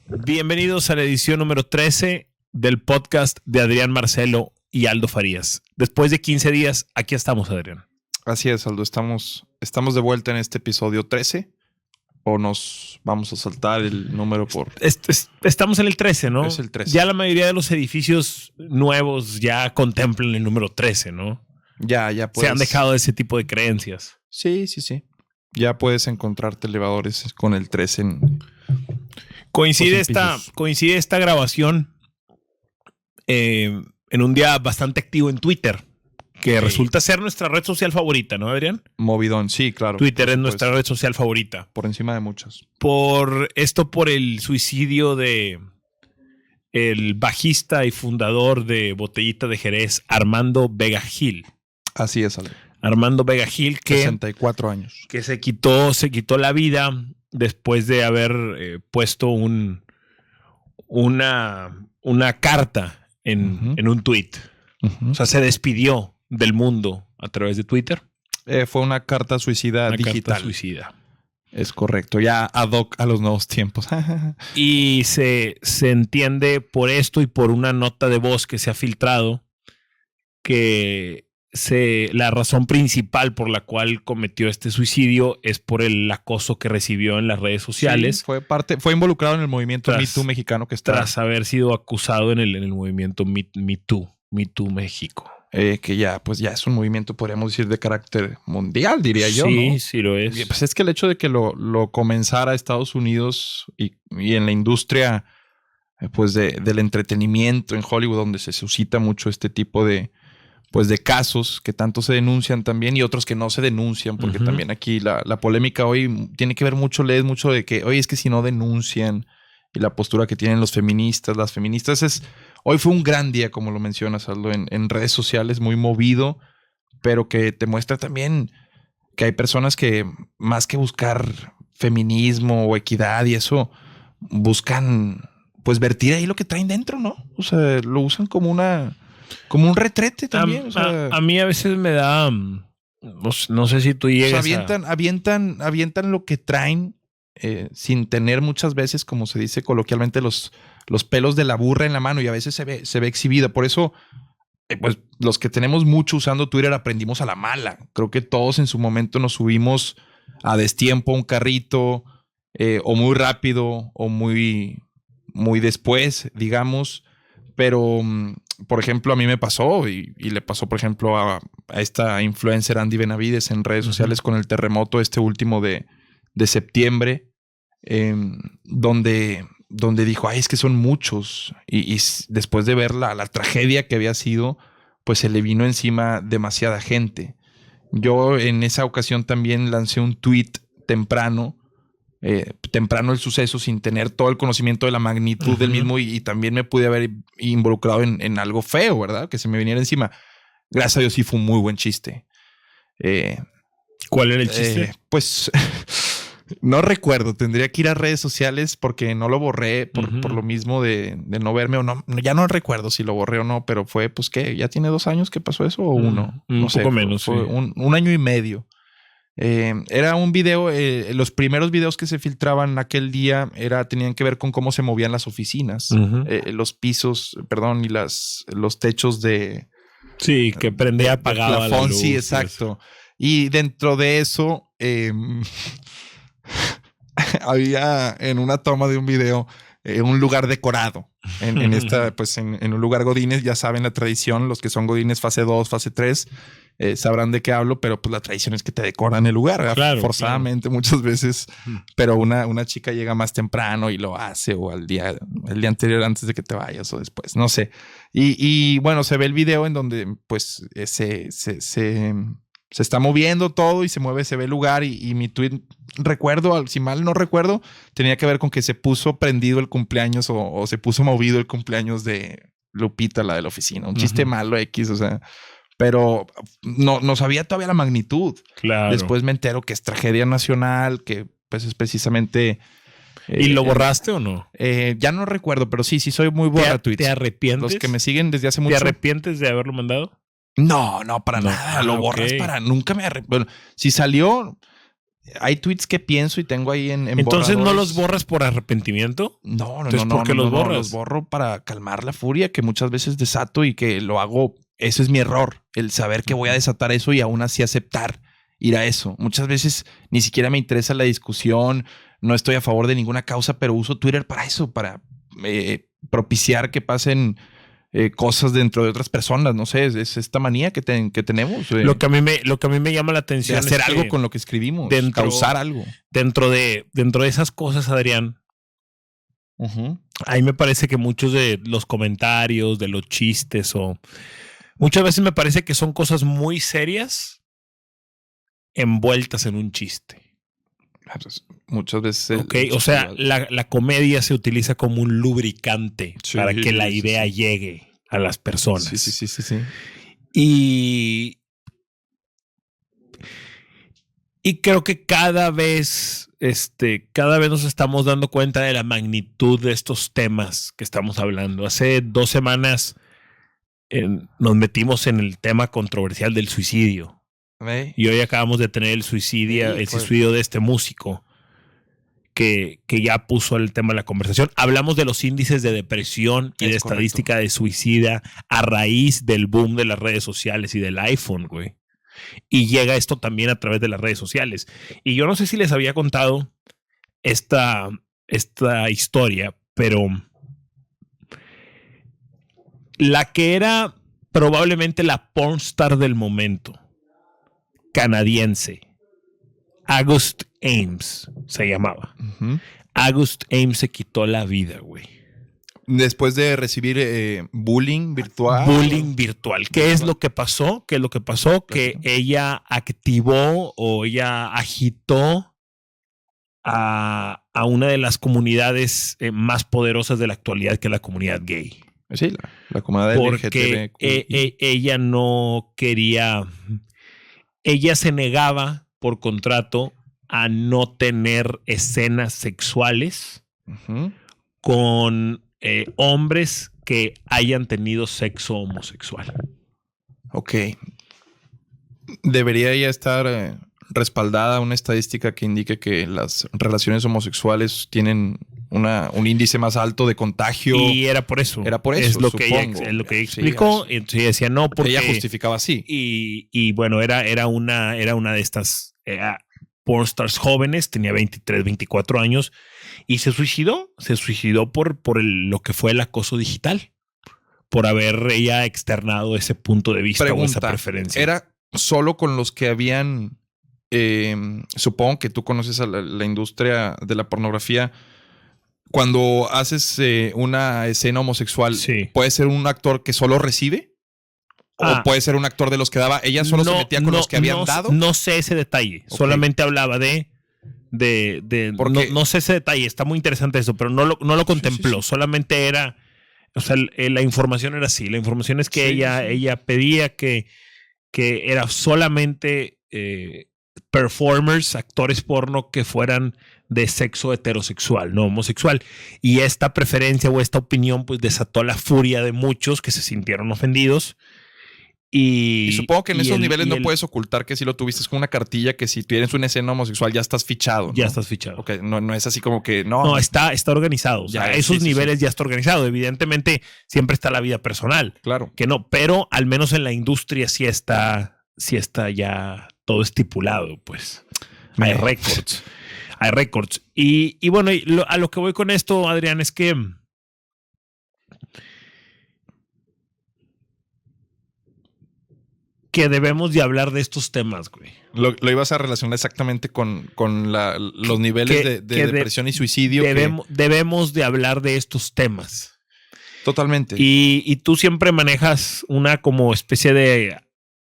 Bienvenidos a la edición número 13 del podcast de Adrián Marcelo y Aldo Farías. Después de 15 días, aquí estamos, Adrián. Así es, Aldo. Estamos de vuelta en este episodio 13. ¿O nos vamos a saltar el número por...? Estamos en el 13, ¿no? Es el 13. Ya la mayoría de los edificios nuevos ya contemplan el número 13, ¿no? Ya puedes... Se han dejado de ese tipo de creencias. Sí. Ya puedes encontrarte elevadores con el 13 en... Coincide esta grabación en un día bastante activo en Twitter, que resulta ser nuestra red social favorita, ¿no, Adrián? Movidón, sí, claro. Twitter es nuestra red social favorita. Por encima de muchas. Por el suicidio de el bajista y fundador de Botellita de Jerez, Armando Vega Gil. Así es, Ale. Armando Vega Gil, que 64 años. Que se quitó la vida después de haber puesto una carta en un tweet. Uh-huh. O sea, se despidió del mundo a través de Twitter. Fue una carta suicida digital. Carta suicida. Es correcto, ya ad hoc a los nuevos tiempos. Y se entiende por esto y por una nota de voz que se ha filtrado que la razón principal por la cual cometió este suicidio es por el acoso que recibió en las redes sociales. Sí, fue involucrado en el movimiento Me Too mexicano que está. Tras haber sido acusado en el movimiento Me Too México. Que ya es un movimiento, podríamos decir, de carácter mundial, diría yo, ¿no? Sí lo es. Pues es que el hecho de que lo comenzara Estados Unidos y en la industria pues del entretenimiento en Hollywood, donde se suscita mucho este tipo de casos que tanto se denuncian también y otros que no se denuncian, porque también aquí la polémica hoy tiene que ver mucho de que, oye, es que si no denuncian, y la postura que tienen las feministas hoy fue un gran día, como lo mencionas, Aldo, en redes sociales, muy movido, pero que te muestra también que hay personas que más que buscar feminismo o equidad y eso, buscan pues vertir ahí lo que traen dentro, ¿no? O sea, lo usan como un retrete también. A mí a veces me da... No sé si tú llegas avientan lo que traen sin tener muchas veces, como se dice coloquialmente, los pelos de la burra en la mano, y a veces se ve exhibida. Por eso, pues los que tenemos mucho usando Twitter aprendimos a la mala. Creo que todos en su momento nos subimos a destiempo a un carrito, o muy rápido o muy, muy después, digamos. Pero, por ejemplo, a mí me pasó y le pasó, por ejemplo, a esta influencer Andy Benavides en redes sociales con el terremoto último de septiembre, donde dijo, ay, es que son muchos. Y después de ver la tragedia que había sido, pues se le vino encima demasiada gente. Yo en esa ocasión también lancé un tweet temprano el suceso, sin tener todo el conocimiento de la magnitud del mismo, y también me pude haber involucrado en algo feo, ¿verdad? Que se me viniera encima. Gracias a Dios sí fue un muy buen chiste. ¿Cuál era el chiste? Pues no recuerdo, tendría que ir a redes sociales porque no lo borré por lo mismo de no verme o no. Ya no recuerdo si lo borré o no, pero fue pues que ya tiene 2 años que pasó eso o 1. No sé, poco menos. Fue un año y medio. Era un video, los primeros videos que se filtraban aquel día tenían que ver con cómo se movían las oficinas, los pisos, y los techos de... Sí, que prendía, apagaba la luz. Sí, exacto. Y dentro de eso había en una toma de un video un lugar decorado. En esta, pues en un lugar Godínez, ya saben la tradición, los que son Godínez fase 2, fase 3, sabrán de qué hablo, pero pues la tradición es que te decoran el lugar, claro, forzadamente, muchas veces, pero una chica llega más temprano y lo hace, o el día anterior antes de que te vayas o después, no sé. Y bueno, se ve el video en donde pues se está moviendo todo y se ve el lugar, y mi tweet, si mal no recuerdo, tenía que ver con que se puso prendido el cumpleaños o se puso movido el cumpleaños de Lupita, la de la oficina. Un chiste malo X, o sea, pero no sabía todavía la magnitud. Claro. Después me entero que es tragedia nacional, que pues es precisamente... ¿Y lo borraste o no? Ya no recuerdo, pero sí soy muy borra tweets. ¿Te arrepientes? Los que me siguen desde hace mucho... ¿Te arrepientes de haberlo mandado? No, para nada. Lo borras para... Nunca me arrepiento. Bueno, si salió... hay tweets que pienso y tengo ahí en Entonces, ¿no borradores. los borras por arrepentimiento? No. Entonces, ¿por qué los borras? Los borro para calmar la furia que muchas veces desato y que lo hago. Ese es mi error, el saber que voy a desatar eso y aún así aceptar ir a eso. Muchas veces ni siquiera me interesa la discusión, no estoy a favor de ninguna causa, pero uso Twitter para eso, para propiciar que pasen cosas dentro de otras personas. No sé, es esta manía que tenemos. Lo que a mí me llama la atención de hacer es algo que con lo que escribimos, causar algo. Dentro de esas cosas, Adrián, ahí me parece que muchos de los comentarios, de los chistes o muchas veces me parece que son cosas muy serias envueltas en un chiste. Muchas veces. O sea, la comedia se utiliza como un lubricante para que la idea llegue a las personas. Sí. Y creo que cada vez nos estamos dando cuenta de la magnitud de estos temas que estamos hablando. Hace 2 semanas nos metimos en el tema controversial del suicidio. Y hoy acabamos de tener el suicidio de este músico que ya puso el tema de la conversación. Hablamos de los índices de depresión y de estadística de suicida a raíz del boom de las redes sociales y del iPhone, güey. Y llega esto también a través de las redes sociales. Y yo no sé si les había contado esta historia, pero la que era probablemente la pornstar del momento, canadiense, August Ames se llamaba. August Ames se quitó la vida, güey. Después de recibir bullying virtual. Bullying virtual. ¿Qué es lo que pasó? Que ella activó o ella agitó a una de las comunidades más poderosas de la actualidad, que es la comunidad gay. Sí, la comunidad porque ella no quería. Ella se negaba por contrato a no tener escenas sexuales con hombres que hayan tenido sexo homosexual. Ok. Debería ya estar respaldada una estadística que indique que las relaciones homosexuales tienen un índice más alto de contagio. Y era por eso. Es lo que ella explicó. Sí, entonces ella decía no, porque ella justificaba así. Y bueno, era una de estas pornstars jóvenes, tenía 23, 24 años y se suicidó. Se suicidó por lo que fue el acoso digital, por haber ella externado ese punto de vista o esa preferencia. ¿Era solo con los que habían, supongo que tú conoces a la industria de la pornografía? Cuando haces una escena homosexual, sí, ¿puede ser un actor que solo recibe? ¿O puede ser un actor de los que daba? ¿Ella solo se metía con los que habían dado? No sé ese detalle. Okay. Solamente hablaba de no sé ese detalle. Está muy interesante eso, pero no lo contempló. Sí. Solamente era... O sea, la información era así. La información es que ella pedía que era solamente performers, actores porno que fueran de sexo heterosexual, no homosexual. Y esta preferencia o esta opinión pues desató la furia de muchos que se sintieron ofendidos. Y supongo que en esos niveles no puedes ocultar que si lo tuviste, es como una cartilla que si tienes una escena homosexual ya estás fichado, ¿no? Ya estás fichado. Okay, no es así como que no. No, está organizado. O sea, esos niveles ya está organizado. Evidentemente siempre está la vida personal. Claro. Que no, pero al menos en la industria sí está ya todo estipulado, pues. Hay récords. Hay récords. Y bueno, a lo que voy con esto, Adrián, es que debemos de hablar de estos temas, güey. Lo ibas a relacionar exactamente con los niveles de depresión y suicidio. Debemos de hablar de estos temas. Totalmente. Y tú siempre manejas una como especie de...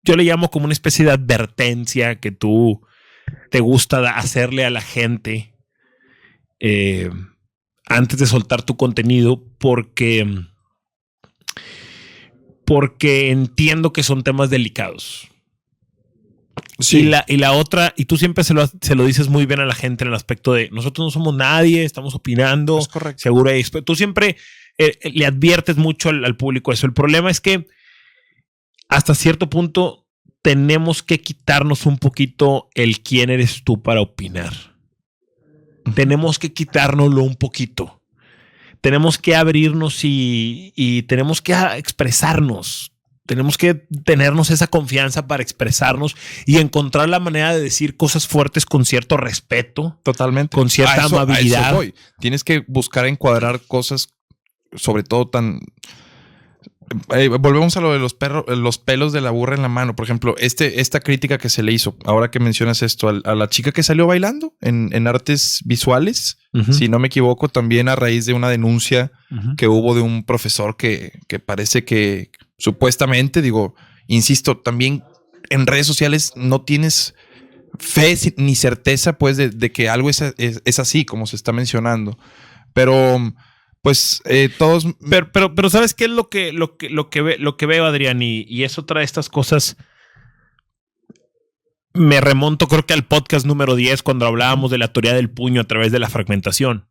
Yo le llamo como una especie de advertencia que tú te gusta hacerle a la gente antes de soltar tu contenido porque entiendo que son temas delicados. Sí. Y la otra, y tú siempre se lo dices muy bien a la gente en el aspecto de nosotros no somos nadie, estamos opinando. Es correcto. Seguro tú siempre le adviertes mucho al público eso. El problema es que hasta cierto punto tenemos que quitarnos un poquito el quién eres tú para opinar. Tenemos que quitárnoslo un poquito. Tenemos que abrirnos y tenemos que expresarnos. Tenemos que tenernos esa confianza para expresarnos y encontrar la manera de decir cosas fuertes con cierto respeto. Totalmente. Con cierta amabilidad. A eso voy. Tienes que buscar encuadrar cosas, sobre todo tan... volvemos a lo de los pelos de la burra en la mano. Por ejemplo, esta crítica que se le hizo, ahora que mencionas esto, a la chica que salió bailando en artes visuales, si no me equivoco, también a raíz de una denuncia que hubo de un profesor que parece que supuestamente, digo, insisto, también en redes sociales no tienes fe ni certeza pues de que algo es así como se está mencionando. Pero... pues todos... Pero ¿sabes qué es lo que veo, Adrián? Y eso trae estas cosas. Me remonto, creo que al podcast número 10, cuando hablábamos de la teoría del puño a través de la fragmentación.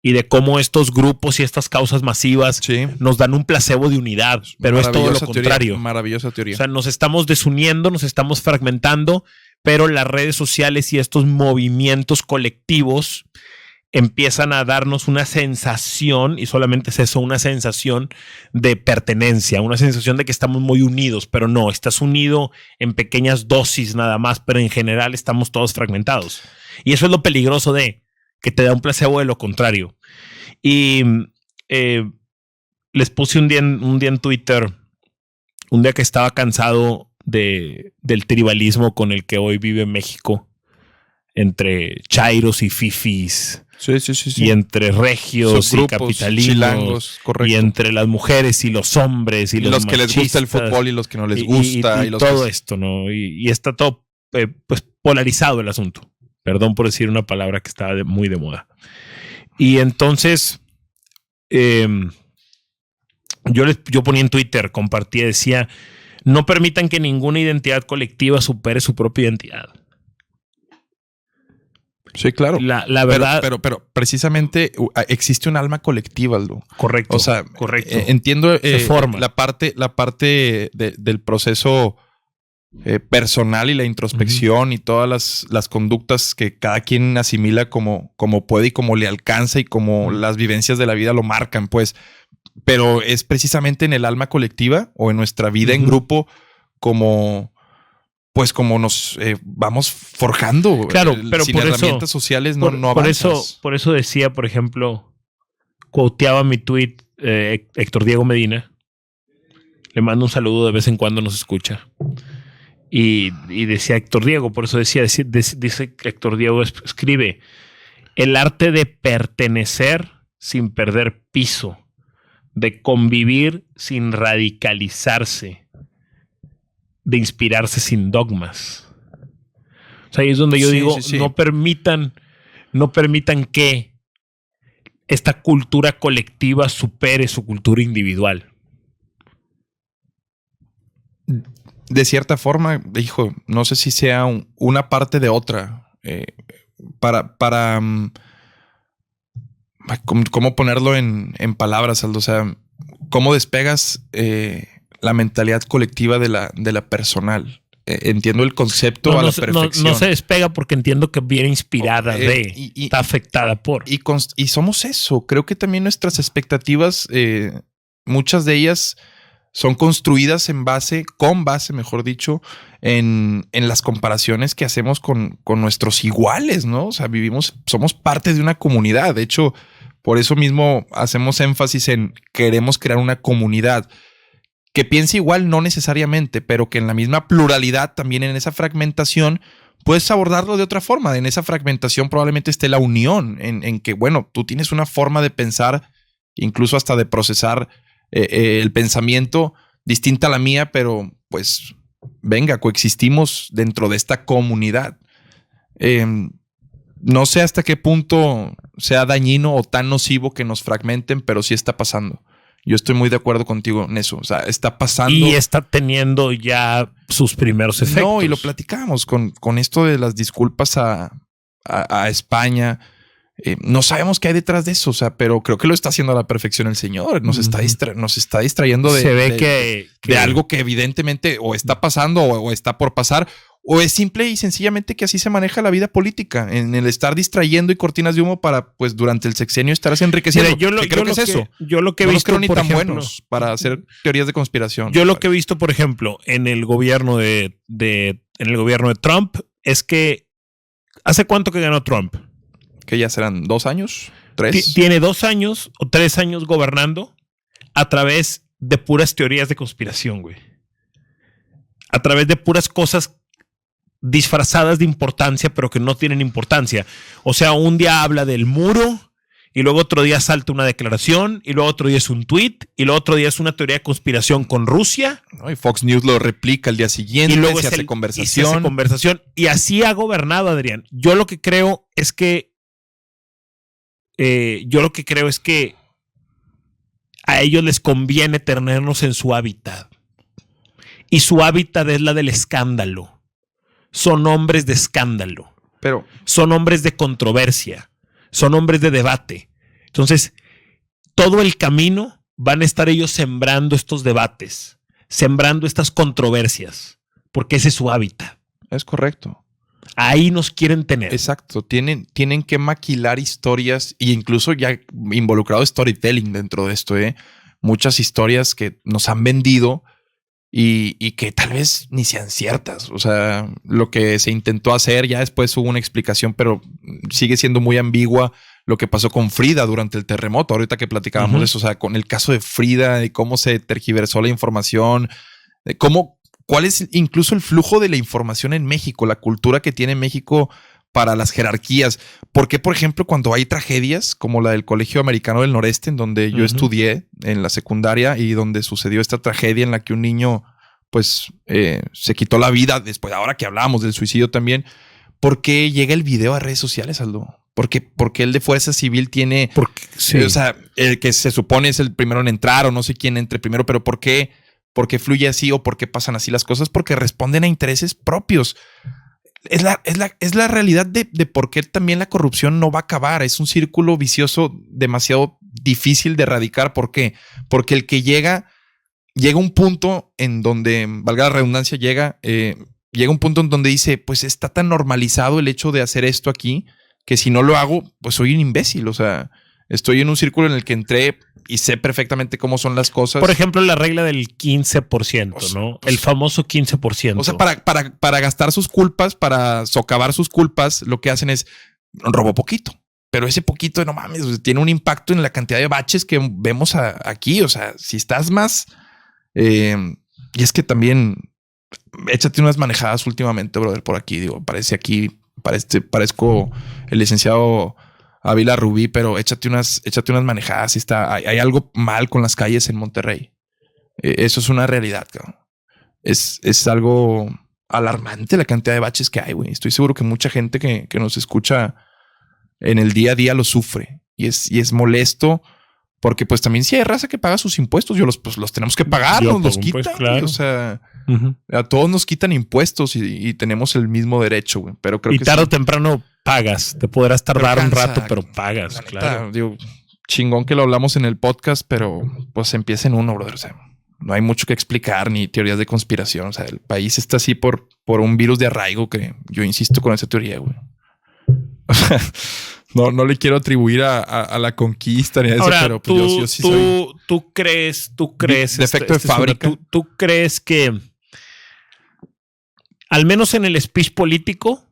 Y de cómo estos grupos y estas causas masivas nos dan un placebo de unidad. Pero es todo lo contrario. Maravillosa teoría. O sea, nos estamos desuniendo, nos estamos fragmentando, pero las redes sociales y estos movimientos colectivos empiezan a darnos una sensación, y solamente es eso, una sensación de pertenencia, una sensación de que estamos muy unidos, pero no, estás unido en pequeñas dosis nada más, pero en general estamos todos fragmentados. Y eso es lo peligroso de que te da un placebo de lo contrario. Y les puse un día en Twitter, un día que estaba cansado del tribalismo con el que hoy vive México, entre chairos y fifis. Sí. Y entre regios y capitalinos, chilangos, y entre las mujeres y los hombres y los que les gusta el fútbol y los que no les gusta y todo esto, ¿no? Y está todo pues polarizado el asunto. Perdón por decir una palabra que estaba muy de moda. Y entonces yo ponía en Twitter, compartía, decía: no permitan que ninguna identidad colectiva supere su propia identidad. Sí, claro. La verdad. Pero precisamente existe un alma colectiva, Aldo. Correcto. O sea, correcto. Entiendo forma. la parte del proceso personal y la introspección y todas las conductas que cada quien asimila como puede y como le alcanza y como las vivencias de la vida lo marcan, pues. Pero es precisamente en el alma colectiva o en nuestra vida en grupo como nos vamos forjando. Claro, pero sin por herramientas eso, sociales no avanzas. Por eso decía, por ejemplo, quoteaba mi tweet Héctor Diego Medina. Le mando un saludo, de vez en cuando nos escucha. Y decía Héctor Diego, por eso dice Héctor Diego, escribe: el arte de pertenecer sin perder piso, de convivir sin radicalizarse, de inspirarse sin dogmas. O sea, ahí es donde yo digo, sí. No permitan que esta cultura colectiva supere su cultura individual. De cierta forma, hijo, no sé si sea una parte de otra. ¿Cómo ponerlo en palabras, Aldo? O sea, ¿cómo despegas la mentalidad colectiva de la personal? Entiendo el concepto a la perfección. No se despega porque entiendo que viene inspirada está afectada por. Y somos eso. Creo que también nuestras expectativas, muchas de ellas son construidas con base, mejor dicho, en las comparaciones que hacemos con nuestros iguales, ¿no? O sea, somos parte de una comunidad. De hecho, por eso mismo hacemos énfasis en queremos crear una comunidad que piense igual, no necesariamente, pero que en la misma pluralidad, también en esa fragmentación, puedes abordarlo de otra forma. En esa fragmentación probablemente esté la unión, en que, bueno, tú tienes una forma de pensar, incluso hasta de procesar el pensamiento distinta a la mía, pero pues venga, coexistimos dentro de esta comunidad. No sé hasta qué punto sea dañino o tan nocivo que nos fragmenten, pero sí está pasando. Yo estoy muy de acuerdo contigo en eso. O sea, está pasando. Y está teniendo ya sus primeros efectos. No, y lo platicamos con esto de las disculpas a España. No sabemos qué hay detrás de eso, o sea, pero creo que lo está haciendo a la perfección el señor. Nos está distrayendo Se ve de algo que evidentemente o está pasando o está por pasar, o es simple y sencillamente que así se maneja la vida política, en el estar distrayendo y cortinas de humo para, pues, durante el sexenio estarse enriqueciendo. Mira, creo que es eso. Yo lo que he no visto, creo ni por tan ejemplo, buenos para hacer teorías de conspiración. Yo lo que he visto, por ejemplo, en el gobierno en el gobierno de Trump es que ¿hace cuánto que ganó Trump? Que ya serán 2 años, 3. Tiene 2 años o 3 años gobernando a través de puras teorías de conspiración, güey. A través de puras cosas disfrazadas de importancia, pero que no tienen importancia. O sea, un día habla del muro y luego otro día salta una declaración y luego otro día es un tweet y luego otro día es una teoría de conspiración con Rusia. ¿No? Y Fox News lo replica el día siguiente y luego se hace conversación. Y así ha gobernado, Adrián. Yo lo que creo es que a ellos les conviene tenernos en su hábitat. Y su hábitat es la del escándalo. Son hombres de escándalo. Pero son hombres de controversia. Son hombres de debate. Entonces, todo el camino van a estar ellos sembrando estos debates, sembrando estas controversias, porque ese es su hábitat. Es correcto. Ahí nos quieren tener. Exacto. Tienen que maquilar historias e incluso ya involucrado storytelling dentro de esto. Muchas historias que nos han vendido y que tal vez ni sean ciertas. O sea, lo que se intentó hacer, ya después hubo una explicación, pero sigue siendo muy ambigua lo que pasó con Frida durante el terremoto. Ahorita que platicábamos de eso, o sea, con el caso de Frida, de cómo se tergiversó la información, de cuál es incluso el flujo de la información en México, la cultura que tiene México para las jerarquías. ¿Por qué, por ejemplo, cuando hay tragedias como la del Colegio Americano del Noreste, en donde yo estudié en la secundaria y donde sucedió esta tragedia en la que un niño pues se quitó la vida después, ahora que hablábamos del suicidio también, ¿por qué llega el video a redes sociales, Aldo? Porque el de Fuerza Civil tiene, sí. O sea, el que se supone es el primero en entrar o no sé quién entre primero, pero ¿por qué fluye así o por qué pasan así las cosas? Porque responden a intereses propios. Es la realidad de por qué también la corrupción no va a acabar. Es un círculo vicioso demasiado difícil de erradicar. ¿Por qué? Porque el que llega un punto en donde, valga la redundancia, llega un punto en donde dice, pues está tan normalizado el hecho de hacer esto aquí que si no lo hago, pues soy un imbécil. O sea, estoy en un círculo en el que entré y sé perfectamente cómo son las cosas. Por ejemplo, la regla del 15%, ¿no? El famoso 15%. O sea, para gastar sus culpas, para socavar sus culpas, lo que hacen es robo poquito. Pero ese poquito, no mames, o sea, tiene un impacto en la cantidad de baches que vemos aquí. O sea, si estás más... y es que también échate unas manejadas últimamente, brother, por aquí. Digo, parezco el licenciado Ávila Rubí, pero échate unas manejadas. Hay algo mal con las calles en Monterrey. Eso es una realidad, cabrón. Es algo alarmante la cantidad de baches que hay, güey. Estoy seguro que mucha gente que nos escucha en el día a día lo sufre y es molesto porque pues también si hay raza que paga sus impuestos, los tenemos que pagar, nos los quitan. Pues, claro. O sea, a todos nos quitan impuestos y tenemos el mismo derecho, güey. Pero creo que tarde o temprano pagas. Te podrás tardar un rato, pero pagas, neta, claro. Digo, chingón que lo hablamos en el podcast, pero pues empieza en uno, brother. O sea, no hay mucho que explicar ni teorías de conspiración. O sea, el país está así por un virus de arraigo que yo insisto con esa teoría, güey. O sea, no le quiero atribuir a la conquista ni a eso, ahora, pero pues yo sí soy... ¿Tú crees? Defecto de fábrica. ¿Tú crees que, al menos en el speech político,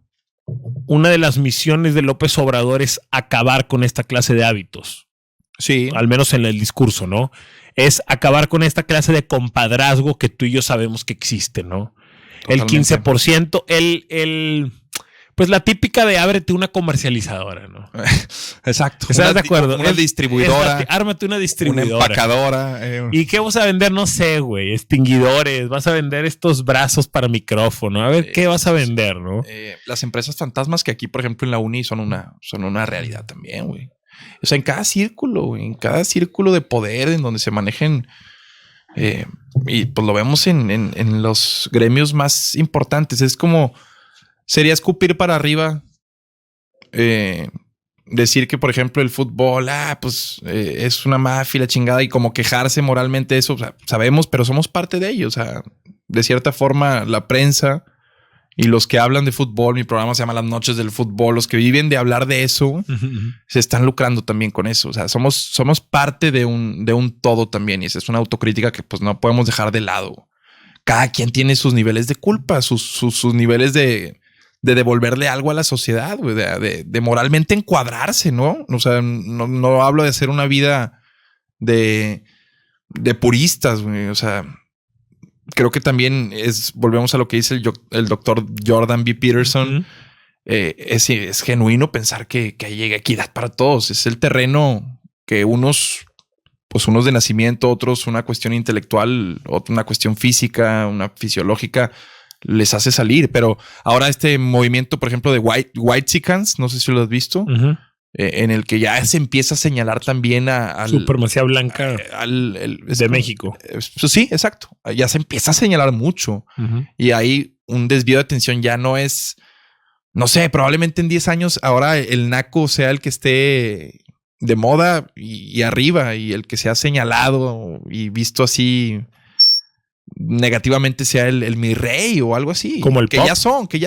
una de las misiones de López Obrador es acabar con esta clase de hábitos? Sí. Al menos en el discurso, ¿no? Es acabar con esta clase de compadrazgo que tú y yo sabemos que existe, ¿no? Totalmente. El 15%, pues la típica de ábrete una comercializadora, ¿no? Exacto. ¿Estás de acuerdo? Una distribuidora. Ármate una distribuidora. Una empacadora. ¿Y qué vas a vender? No sé, güey. Extinguidores. Vas a vender estos brazos para micrófono. A ver, ¿qué vas a vender, no? Las empresas fantasmas que aquí, por ejemplo, en la uni son una realidad también, güey. O sea, en cada círculo, güey. En cada círculo de poder en donde se manejen... y pues lo vemos en los gremios más importantes. Es como... Sería escupir para arriba decir que, por ejemplo, el fútbol, pues es una mafia, la chingada, y como quejarse moralmente de eso, o sea, sabemos, pero somos parte de ello. O sea, de cierta forma, la prensa y los que hablan de fútbol, mi programa se llama Las Noches del Fútbol, los que viven de hablar de eso, se están lucrando también con eso. O sea, somos parte de un todo también, y esa es una autocrítica que pues no podemos dejar de lado. Cada quien tiene sus niveles de culpa, sus niveles de devolverle algo a la sociedad, güey, de moralmente encuadrarse, ¿no? O sea, no hablo de hacer una vida de puristas, güey. O sea, creo que también volvemos a lo que dice el doctor Jordan B. Peterson. Es genuino pensar que llegue equidad para todos. Es el terreno que unos de nacimiento, otros una cuestión intelectual, otra una cuestión física, una fisiológica, les hace salir. Pero ahora este movimiento, por ejemplo, de Whitexicans, no sé si lo has visto, en el que ya se empieza a señalar también a supremacía blanca de México. Sí, exacto. Ya se empieza a señalar mucho. Y hay un desvío de atención. Ya no es, no sé, probablemente en 10 años ahora el naco sea el que esté de moda y arriba, y el que sea señalado y visto así negativamente sea el mi rey o algo así. Como el que pop. ya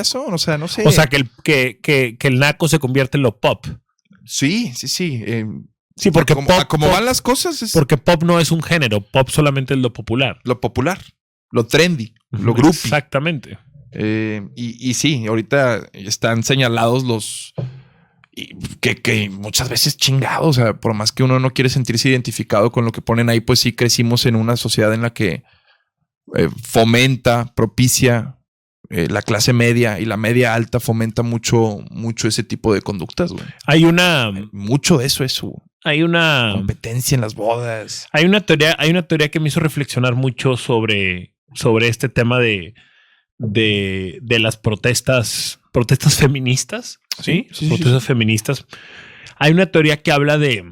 son, o sea, no sé. O sea, que el naco se convierte en lo pop. Sí. Sí, porque como van las cosas. Porque pop no es un género. Pop solamente es lo popular. Lo popular, lo trendy, lo groupie. Exactamente. Y sí, ahorita están señalados los que muchas veces chingados. O sea, por más que uno no quiere sentirse identificado con lo que ponen ahí, pues sí crecimos en una sociedad en la que propicia la clase media, y la media alta fomenta mucho ese tipo de conductas, güey. Hay mucho de eso. Hay una competencia en las bodas. Hay una teoría que me hizo reflexionar mucho sobre este tema de las protestas feministas. Sí, protestas feministas. Hay una teoría que habla de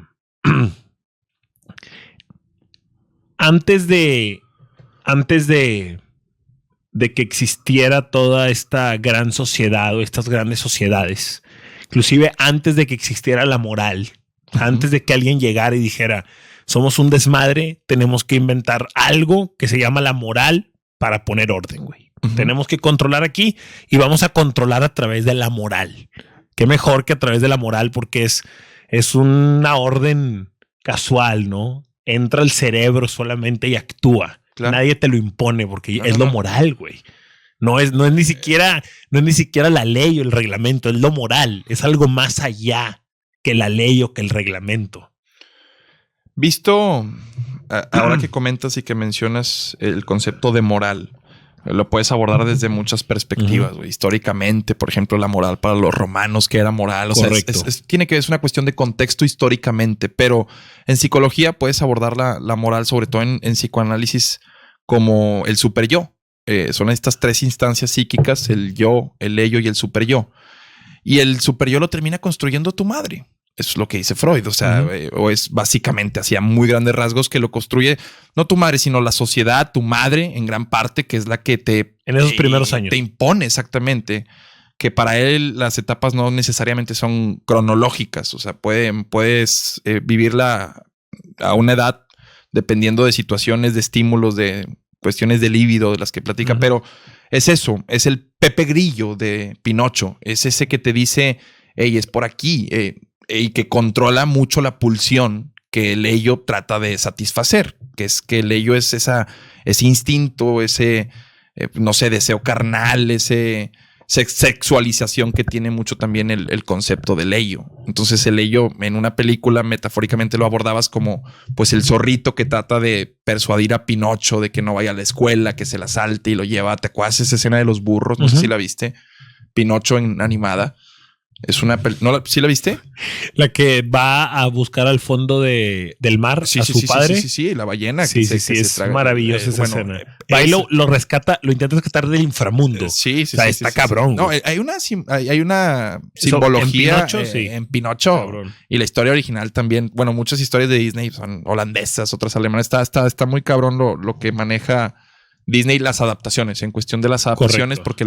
antes de que existiera toda esta gran sociedad o estas grandes sociedades, inclusive antes de que existiera la moral, antes de que alguien llegara y dijera, somos un desmadre, tenemos que inventar algo que se llama la moral para poner orden, güey. Tenemos que controlar aquí y vamos a controlar a través de la moral. Qué mejor que a través de la moral, porque es una orden casual, ¿no? Entra al cerebro solamente y actúa. Claro. Nadie te lo impone porque es lo moral, güey. No es ni siquiera la ley o el reglamento, es lo moral. Es algo más allá que la ley o que el reglamento. Visto, ahora que comentas y que mencionas el concepto de moral, lo puedes abordar desde muchas perspectivas. Históricamente, por ejemplo, la moral para los romanos, que era moral. O correcto. Sea, tiene que ver, es una cuestión de contexto históricamente, pero en psicología puedes abordar la moral, sobre todo en psicoanálisis, como el superyo. Son estas tres instancias psíquicas: el yo, el ello y el superyo. Y el superyo lo termina construyendo tu madre. Eso es lo que dice Freud. O sea, o es básicamente así a muy grandes rasgos que lo construye no tu madre, sino la sociedad, tu madre en gran parte, que es la que en esos primeros años te impone exactamente. Que para él las etapas no necesariamente son cronológicas. O sea, puedes vivirla a una edad dependiendo de situaciones, de estímulos, de cuestiones de líbido de las que platica. Pero es eso, es el Pepe Grillo de Pinocho. Es ese que te dice, hey, es por aquí. Y que controla mucho la pulsión que el ello trata de satisfacer, que es que el ello es ese instinto, ese, no sé, deseo carnal, ese sexualización que tiene mucho también el concepto del ello. Entonces el ello en una película metafóricamente lo abordabas como pues el zorrito que trata de persuadir a Pinocho de que no vaya a la escuela, que se la salte y lo lleva. ¿Te acuerdas esa escena de los burros? No sé si la viste. Pinocho en animada. Es una ¿sí la viste? La que va a buscar al fondo del mar a su padre. Sí, la ballena. Sí, es maravillosa esa escena. Va y lo rescata, lo intenta rescatar del inframundo. Está cabrón. No, hay una simbología en Pinocho. Cabrón. Y la historia original también. Bueno, muchas historias de Disney son holandesas, otras alemanas. Está muy cabrón lo que maneja Disney, las adaptaciones, en cuestión de las adaptaciones. Correcto. Porque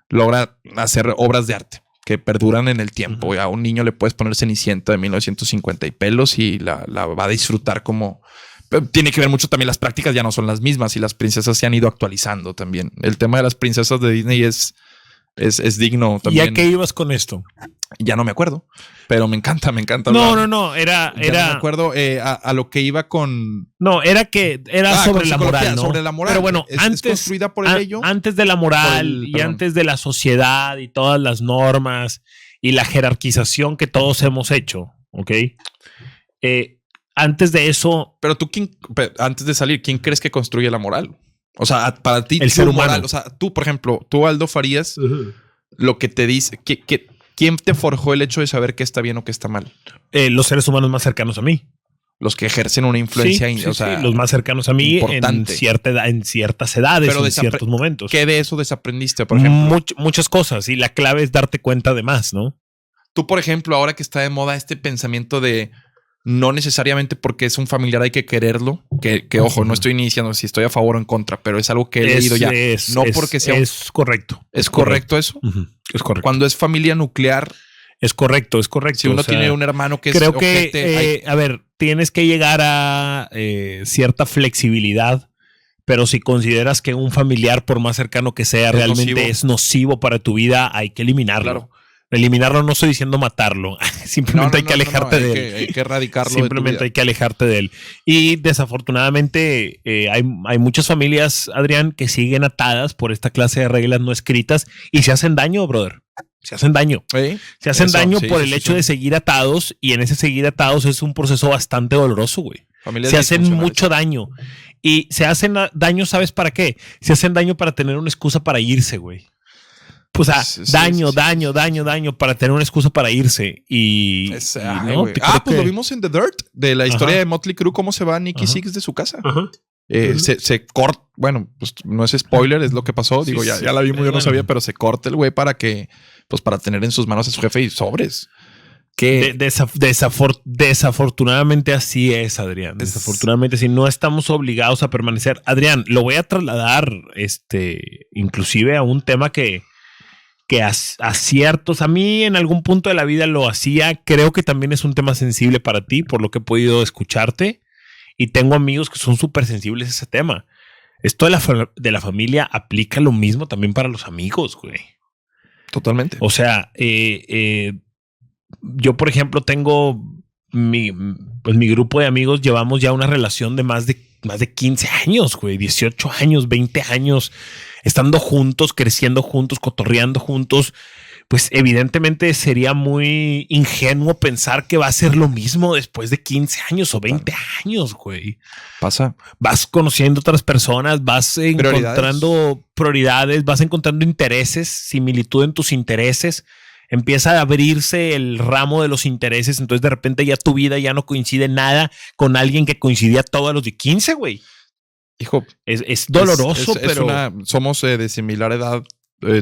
logra hacer obras de arte. que perduran en el tiempo. A un niño le puedes poner Cenicienta de 1950 y pelos y la va a disfrutar como... Pero tiene que ver mucho también, las prácticas ya no son las mismas y las princesas se han ido actualizando también. El tema de las princesas de Disney es digno también. ¿Y a qué ibas con esto? Ya no me acuerdo, pero me encanta. No, era... No me acuerdo a lo que iba con... No, era sobre la moral, ¿no? Sobre la moral. Pero bueno, es construida por el ello. Antes de la moral y antes de la sociedad y todas las normas y la jerarquización que todos hemos hecho, ¿ok? Antes de eso... Pero tú, antes de salir, ¿quién crees que construye la moral? O sea, para ti, el ser humano. Moral, o sea, tú, por ejemplo, tú, Aldo, farías lo que te dice... ¿Quién te forjó el hecho de saber qué está bien o qué está mal? Los seres humanos más cercanos a mí. Los que ejercen una influencia, los más cercanos a mí importante. en ciertas edades, en ciertos momentos. ¿Qué de eso desaprendiste, por ejemplo? Muchas cosas, y la clave es darte cuenta de más, ¿no? Tú, por ejemplo, ahora que está de moda este pensamiento de no necesariamente porque es un familiar hay que quererlo, que ojo, no estoy iniciando si estoy a favor o en contra, pero es algo que he leído ya. Porque sea... Es correcto. ¿Es correcto eso? Es correcto. Cuando es familia nuclear... Es correcto. Si uno tiene un hermano que creo que, a ver, tienes que llegar a cierta flexibilidad, pero si consideras que un familiar, por más cercano que sea, realmente es nocivo para tu vida, hay que eliminarlo. Claro. Eliminarlo no estoy diciendo matarlo, simplemente hay que alejarte de él. Hay que erradicarlo. Simplemente hay que alejarte de él. Y desafortunadamente hay muchas familias, Adrián, que siguen atadas por esta clase de reglas no escritas y se hacen daño, brother. Se hacen daño. Se hacen daño por el hecho de seguir atados, y en ese seguir atados es un proceso bastante doloroso, güey. Se hacen mucho daño. Y se hacen daño, ¿sabes para qué? Se hacen daño para tener una excusa para irse, güey. O sea, daño para tener una excusa para irse. Pues lo vimos en The Dirt, de la historia de Motley Crue, cómo se va Nicky Six de su casa. Se corta, bueno, pues no es spoiler, es lo que pasó. Digo, ya la vimos, yo no sabía, pero se corta el güey para tener en sus manos a su jefe y sobres. Desafortunadamente así es, Adrián. Desafortunadamente sí, no estamos obligados a permanecer. Adrián, lo voy a trasladar inclusive a un tema que a ciertos, a mí en algún punto de la vida lo hacía. Creo que también es un tema sensible para ti, por lo que he podido escucharte. Y tengo amigos que son súper sensibles a ese tema. Esto de la familia aplica lo mismo también para los amigos, güey. Totalmente. O sea, yo, por ejemplo, tengo mi grupo de amigos, llevamos ya una relación de más de 15 años, güey, 18 años, 20 años, estando juntos, creciendo juntos, cotorreando juntos. Pues evidentemente sería muy ingenuo pensar que va a ser lo mismo después de 15 años o 20 años, güey. Pasa. Vas conociendo otras personas, vas encontrando prioridades, vas encontrando intereses, similitud en tus intereses. Empieza a abrirse el ramo de los intereses, entonces de repente ya tu vida ya no coincide nada con alguien que coincidía todos los de 15, güey. Hijo, es doloroso, pero... somos de similar edad,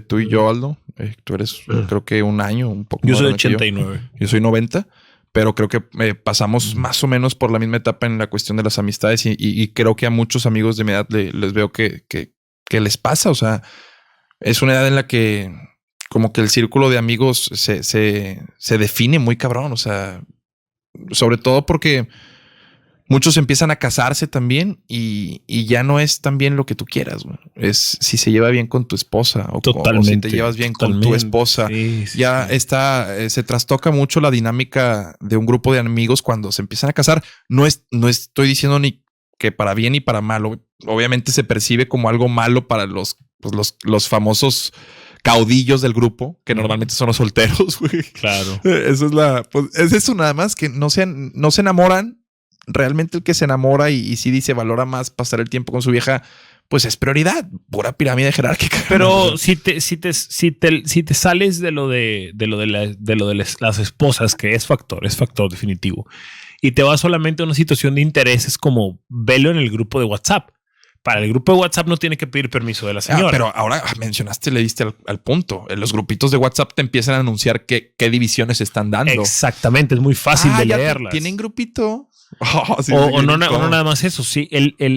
tú y yo, Aldo. Tú eres, creo que un año, un poco más. Yo soy 89. Yo soy 90, pero creo que pasamos más o menos por la misma etapa en la cuestión de las amistades y creo que a muchos amigos de mi edad les veo que les pasa. O sea, es una edad en la que como que el círculo de amigos se define muy cabrón. O sea, sobre todo porque muchos empiezan a casarse también y ya no es tan bien lo que tú quieras. Güey. Es si se lleva bien con tu esposa o si te llevas bien con tu esposa. Sí, se trastoca mucho la dinámica de un grupo de amigos cuando se empiezan a casar. No estoy diciendo ni que para bien ni para malo. Obviamente se percibe como algo malo para los famosos caudillos del grupo, que normalmente son los solteros. Güey. Claro. Eso es eso nada más, que no se enamoran. Realmente el que se enamora y sí dice valora más pasar el tiempo con su vieja, pues es prioridad, pura pirámide jerárquica. Pero si te sales de lo de las esposas, que es factor definitivo, y te vas solamente a una situación de intereses como velo en el grupo de WhatsApp. Para el grupo de WhatsApp no tiene que pedir permiso de la señora. Pero ahora mencionaste, le diste al punto. En los grupitos de WhatsApp te empiezan a anunciar qué divisiones están dando. Exactamente, es muy fácil de leerlas. ¿Tienen grupito? No nada más eso. Sí,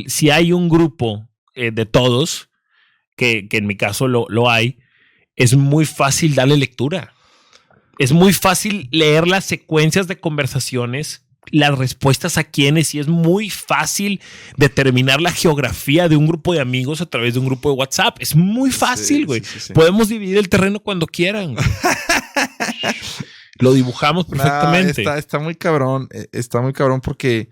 si hay un grupo de todos, que en mi caso lo hay, es muy fácil darle lectura. Es muy fácil leer las secuencias de conversaciones, las respuestas a quienes, y es muy fácil determinar la geografía de un grupo de amigos a través de un grupo de WhatsApp. Es muy fácil, güey. Sí. Podemos dividir el terreno cuando quieran. Lo dibujamos perfectamente. Está muy cabrón. Está muy cabrón porque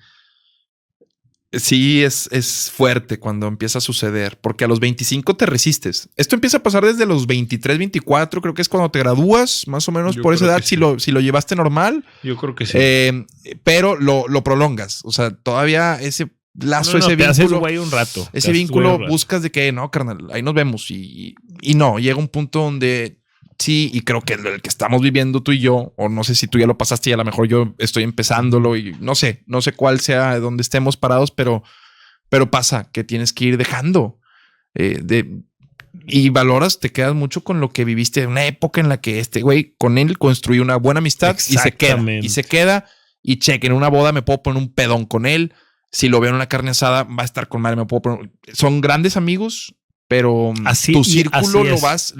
sí es fuerte cuando empieza a suceder, porque a los 25 te resistes. Esto empieza a pasar desde los 23, 24, creo que es cuando te gradúas, más o menos. Yo por esa edad, sí. si lo llevaste normal. Yo creo que sí. Pero lo prolongas. O sea, todavía ese lazo, ese vínculo. Te haces güey un rato. Ese vínculo buscas de que, no, carnal, ahí nos vemos. Y no, llega un punto donde sí, y creo que el que estamos viviendo tú y yo, o no sé si tú ya lo pasaste y a lo mejor yo estoy empezándolo y no sé cuál sea donde estemos parados, pero pasa que tienes que ir dejando y valoras, te quedas mucho con lo que viviste en una época en la que este güey con él construyó una buena amistad y se queda y cheque, en una boda me puedo poner un pedón con él, si lo veo en una carne asada va a estar con madre, me puedo poner, son grandes amigos. Pero tu círculo lo vas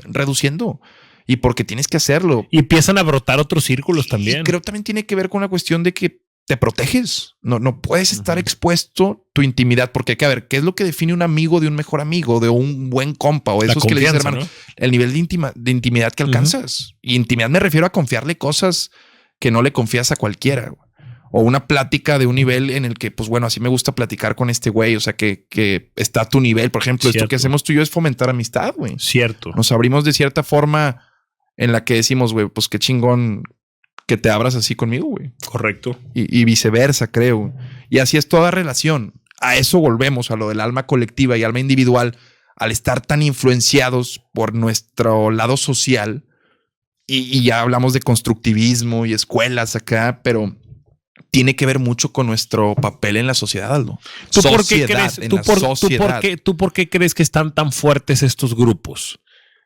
reduciendo. Y porque tienes que hacerlo. Y empiezan a brotar otros círculos también. Y creo también tiene que ver con la cuestión de que te proteges. No puedes estar expuesto tu intimidad. Porque hay que ver, ¿qué es lo que define un amigo de un mejor amigo, de un buen compa o de esos que le dicen, hermano? ¿No? El nivel de intimidad que alcanzas. Y intimidad me refiero a confiarle cosas que no le confías a cualquiera. O una plática de un nivel en el que, pues bueno, así me gusta platicar con este güey. O sea, que está a tu nivel. Por ejemplo, Esto que hacemos tú y yo es fomentar amistad, güey. Cierto. Nos abrimos de cierta forma en la que decimos, güey, pues qué chingón que te abras así conmigo, güey. Correcto. Y viceversa, creo. Y así es toda relación. A eso volvemos, a lo del alma colectiva y alma individual. Al estar tan influenciados por nuestro lado social. Y ya hablamos de constructivismo y escuelas acá, pero tiene que ver mucho con nuestro papel en la sociedad, Aldo. ¿Tú por qué crees que están tan fuertes estos grupos?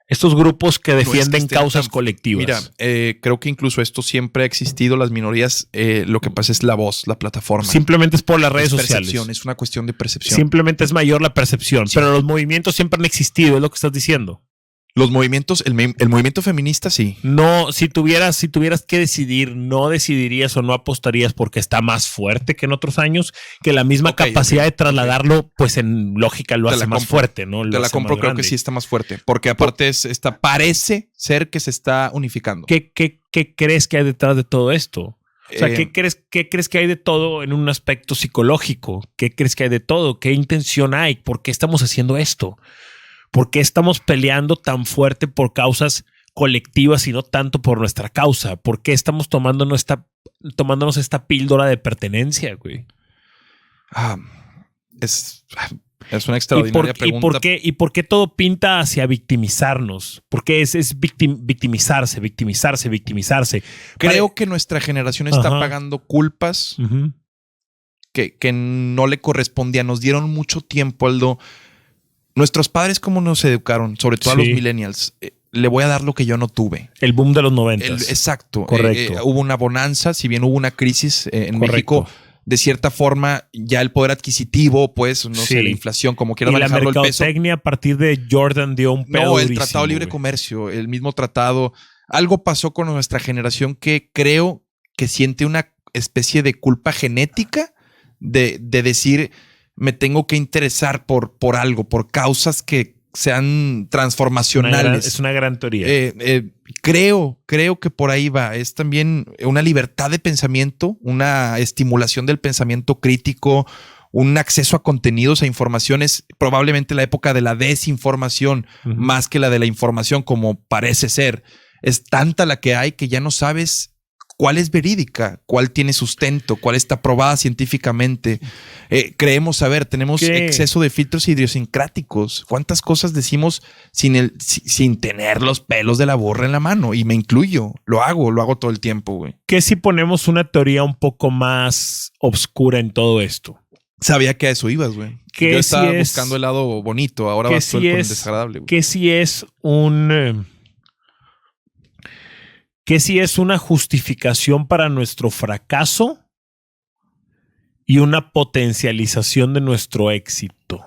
Estos grupos que defienden causas colectivas. Mira, creo que incluso esto siempre ha existido. Las minorías, lo que pasa es la voz, la plataforma. Simplemente es por las redes sociales. Es una cuestión de percepción. Simplemente es mayor la percepción. Sí. Pero los movimientos siempre han existido, es lo que estás diciendo. Los movimientos, el movimiento feminista, sí. No, si tuvieras que decidir, no decidirías o no apostarías porque está más fuerte que en otros años, que la misma capacidad de trasladarlo, pues en lógica lo hace más fuerte, ¿no? Te la compro, creo que sí está más fuerte, porque aparte parece ser que se está unificando. ¿Qué crees que hay detrás de todo esto? O sea, ¿qué crees que hay de todo en un aspecto psicológico? ¿Qué crees que hay de todo? ¿Qué intención hay? ¿Por qué estamos haciendo esto? ¿Por qué estamos peleando tan fuerte por causas colectivas y no tanto por nuestra causa? ¿Por qué estamos tomándonos esta píldora de pertenencia, güey? Es una extraordinaria pregunta. ¿Y por qué todo pinta hacia victimizarnos? ¿Por qué es victimizarse? Creo que nuestra generación está pagando culpas que no le correspondían. Nos dieron mucho tiempo, Aldo. Nuestros padres, ¿cómo nos educaron? Sobre todo a los millennials. Le voy a dar lo que yo no tuve. El boom de los 90. Exacto. Correcto. Hubo una bonanza, si bien hubo una crisis en México, de cierta forma, ya el poder adquisitivo, pues, no sé, la inflación, como quieras manejarlo, el peso. Y la mercadotecnia a partir de Jordan dio un pedo durísimo. El Tratado de Libre Comercio, el mismo tratado. Algo pasó con nuestra generación que creo que siente una especie de culpa genética de decir... Me tengo que interesar por algo, por causas que sean transformacionales. Es una gran teoría. Creo que por ahí va. Es también una libertad de pensamiento, una estimulación del pensamiento crítico, un acceso a contenidos, a informaciones. Probablemente la época de la desinformación, más que la de la información, como parece ser. Es tanta la que hay que ya no sabes cuál es verídica, cuál tiene sustento, cuál está probada científicamente. Creemos saber, tenemos exceso de filtros idiosincráticos. ¿Cuántas cosas decimos sin tener los pelos de la burra en la mano? Y me incluyo, lo hago todo el tiempo, güey. ¿Qué si ponemos una teoría un poco más oscura en todo esto? Sabía que a eso ibas, güey. Yo estaba buscando el lado bonito, ahora vas tú con el desagradable, güey. ¿Qué si es que si es una justificación para nuestro fracaso y una potencialización de nuestro éxito?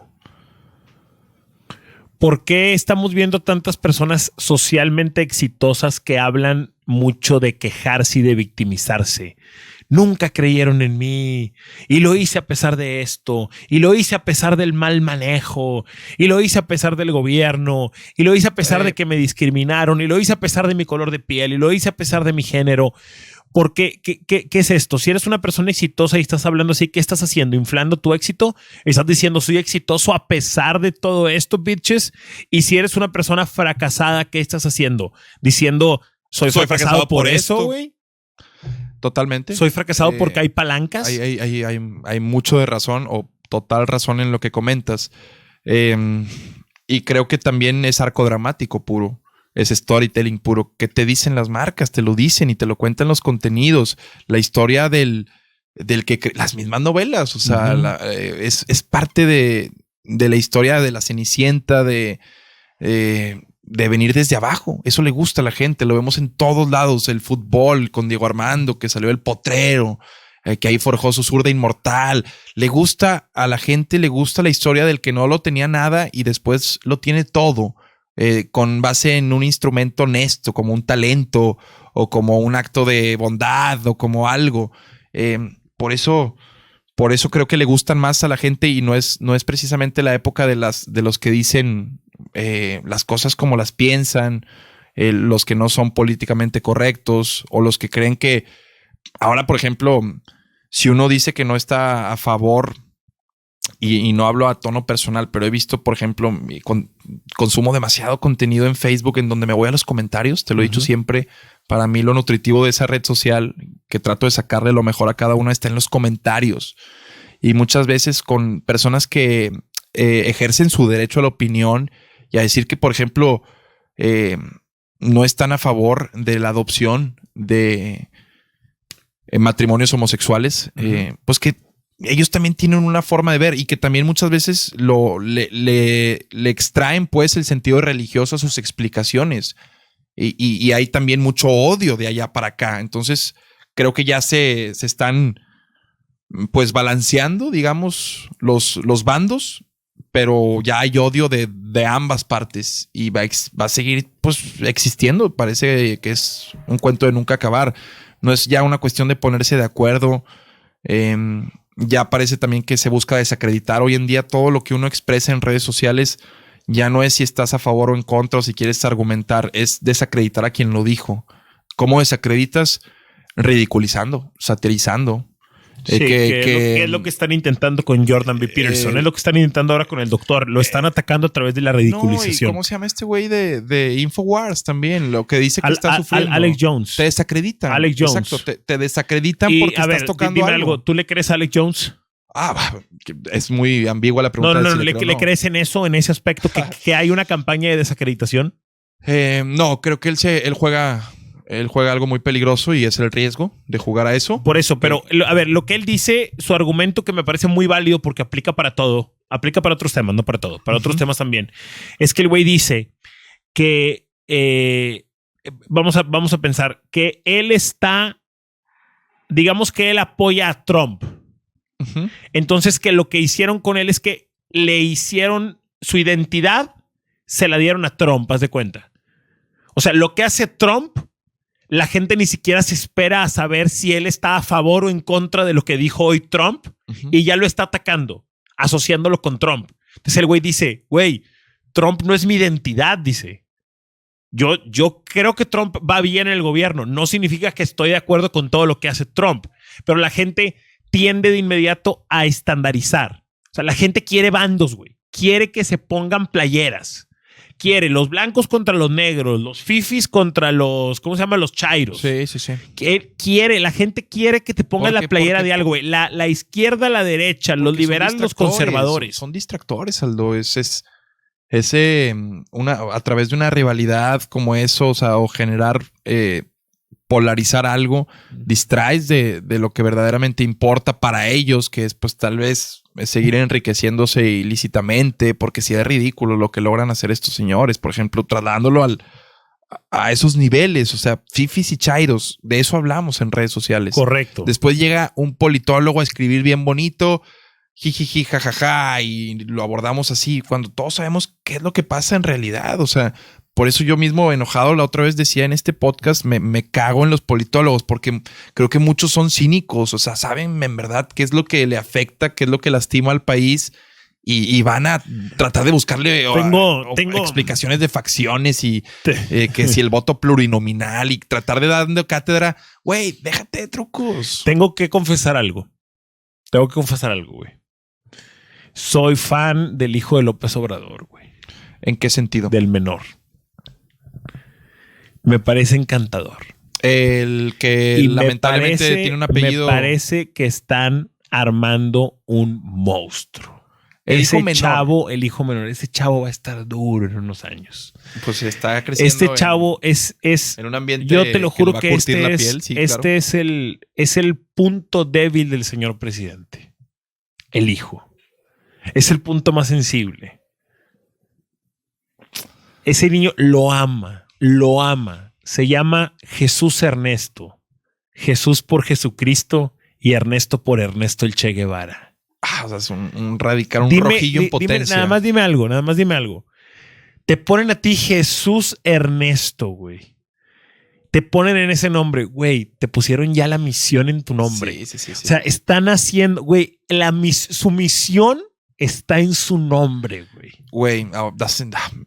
¿por qué estamos viendo tantas personas socialmente exitosas que hablan mucho de quejarse y de victimizarse? Nunca creyeron en mí y lo hice a pesar de esto y lo hice a pesar del mal manejo y lo hice a pesar del gobierno y lo hice a pesar de que me discriminaron y lo hice a pesar de mi color de piel y lo hice a pesar de mi género. ¿Por qué? ¿Qué es esto? Si eres una persona exitosa y estás hablando así, ¿qué estás haciendo? ¿Inflando tu éxito? Estás diciendo soy exitoso a pesar de todo esto, bitches. Y si eres una persona fracasada, ¿qué estás haciendo? Diciendo soy fracasado por eso, güey. Totalmente. Soy fracasado porque hay palancas. Hay mucho de razón o total razón en lo que comentas. Y creo que también es arco dramático puro. Es storytelling puro. Que te dicen las marcas, te lo dicen y te lo cuentan los contenidos. La historia del que... Las mismas novelas. O sea, es parte de la historia de la Cenicienta, de venir desde abajo. Eso le gusta a la gente. Lo vemos en todos lados. El fútbol con Diego Armando, que salió el potrero, que ahí forjó su zurda inmortal. Le gusta a la gente, le gusta la historia del que no lo tenía nada y después lo tiene todo, con base en un instrumento honesto, como un talento o como un acto de bondad o como algo. Por eso creo que le gustan más a la gente y no es precisamente la época de los que dicen las cosas como las piensan, los que no son políticamente correctos o los que creen que ahora, por ejemplo, si uno dice que no está a favor, y no hablo a tono personal, pero he visto, por ejemplo, consumo demasiado contenido en Facebook en donde me voy a los comentarios, te lo he dicho siempre, para mí lo nutritivo de esa red social, que trato de sacarle lo mejor a cada uno, está en los comentarios. Y muchas veces con personas que ejercen su derecho a la opinión y a decir que, por ejemplo, no están a favor de la adopción de matrimonios homosexuales, pues que ellos también tienen una forma de ver y que también muchas veces le extraen pues el sentido religioso a sus explicaciones y hay también mucho odio de allá para acá. Entonces creo que ya se están pues balanceando, digamos, los bandos, pero ya hay odio de ambas partes y va a seguir pues existiendo. Parece que es un cuento de nunca acabar. No es ya una cuestión de ponerse de acuerdo. Ya parece también que se busca desacreditar. Hoy en día todo lo que uno expresa en redes sociales ya no es si estás a favor o en contra o si quieres argumentar, es desacreditar a quien lo dijo. ¿Cómo desacreditas? Ridiculizando, satirizando. Sí, es lo que están intentando con Jordan B. Peterson. Es lo que están intentando ahora con el doctor. Lo están atacando a través de la ridiculización. No, ¿cómo se llama este güey de Infowars también? Lo que dice que está sufriendo. Alex Jones. Te desacreditan. Alex Jones. Exacto, te desacreditan porque estás tocando algo. ¿Tú le crees a Alex Jones? Es muy ambigua la pregunta. No, ¿le crees en eso, en ese aspecto, que hay una campaña de desacreditación? No, creo que él juega algo muy peligroso y es el riesgo de jugar a eso. Por eso, pero a ver, lo que él dice, su argumento que me parece muy válido porque aplica para todo, aplica para otros temas, no para todo, para otros temas también, es que el güey dice que vamos a pensar que él está, digamos que él apoya a Trump. Entonces que lo que hicieron con él es que le hicieron su identidad, se la dieron a Trump, haz de cuenta. O sea, lo que hace Trump, la gente ni siquiera se espera a saber si él está a favor o en contra de lo que dijo hoy Trump y ya lo está atacando, asociándolo con Trump. Entonces el güey dice, güey, Trump no es mi identidad, dice. Yo creo que Trump va bien en el gobierno. No significa que estoy de acuerdo con todo lo que hace Trump, pero la gente tiende de inmediato a estandarizar. O sea, la gente quiere bandos, güey. Quiere que se pongan playeras. Quiere los blancos contra los negros, los fifis contra los, ¿cómo se llama? Los chairos. Sí. La gente quiere que te pongas la playera de algo, güey. La izquierda, la derecha, los liberales, los conservadores. Son distractores, Aldo. A través de una rivalidad como eso, o sea, o generar, polarizar algo, distraes de lo que verdaderamente importa para ellos, que es pues tal vez seguir enriqueciéndose ilícitamente, porque sí es ridículo lo que logran hacer estos señores, por ejemplo, trasladándolo a esos niveles, o sea, fifis y chairos, de eso hablamos en redes sociales. Correcto. Después llega un politólogo a escribir bien bonito, jijiji, jajaja, y lo abordamos así, cuando todos sabemos qué es lo que pasa en realidad. O sea, por eso yo mismo enojado la otra vez decía en este podcast, me cago en los politólogos, porque creo que muchos son cínicos, o sea, saben en verdad qué es lo que le afecta, qué es lo que lastima al país y van a tratar de buscarle tengo explicaciones de facciones y que si el voto plurinominal y tratar de darle cátedra. Güey, déjate de trucos. Tengo que confesar algo, güey. Soy fan del hijo de López Obrador, güey. ¿En qué sentido? Del menor. Me parece encantador. El que y lamentablemente tiene un apellido. Me parece que están armando un monstruo. El hijo menor. Ese chavo va a estar duro en unos años. Pues está creciendo. Este chavo es en un ambiente. Yo te lo juro que este claro. es el punto débil del señor presidente. El hijo. Es el punto más sensible. Ese niño lo ama. Se llama Jesús Ernesto. Jesús por Jesucristo y Ernesto por Ernesto el Che Guevara. O sea, es un radical, rojillo en potencia. Nada más dime algo. Te ponen a ti Jesús Ernesto, güey. Te ponen en ese nombre, güey. Te pusieron ya la misión en tu nombre. Sí. O sea, están haciendo, güey, su misión está en su nombre, güey. Güey,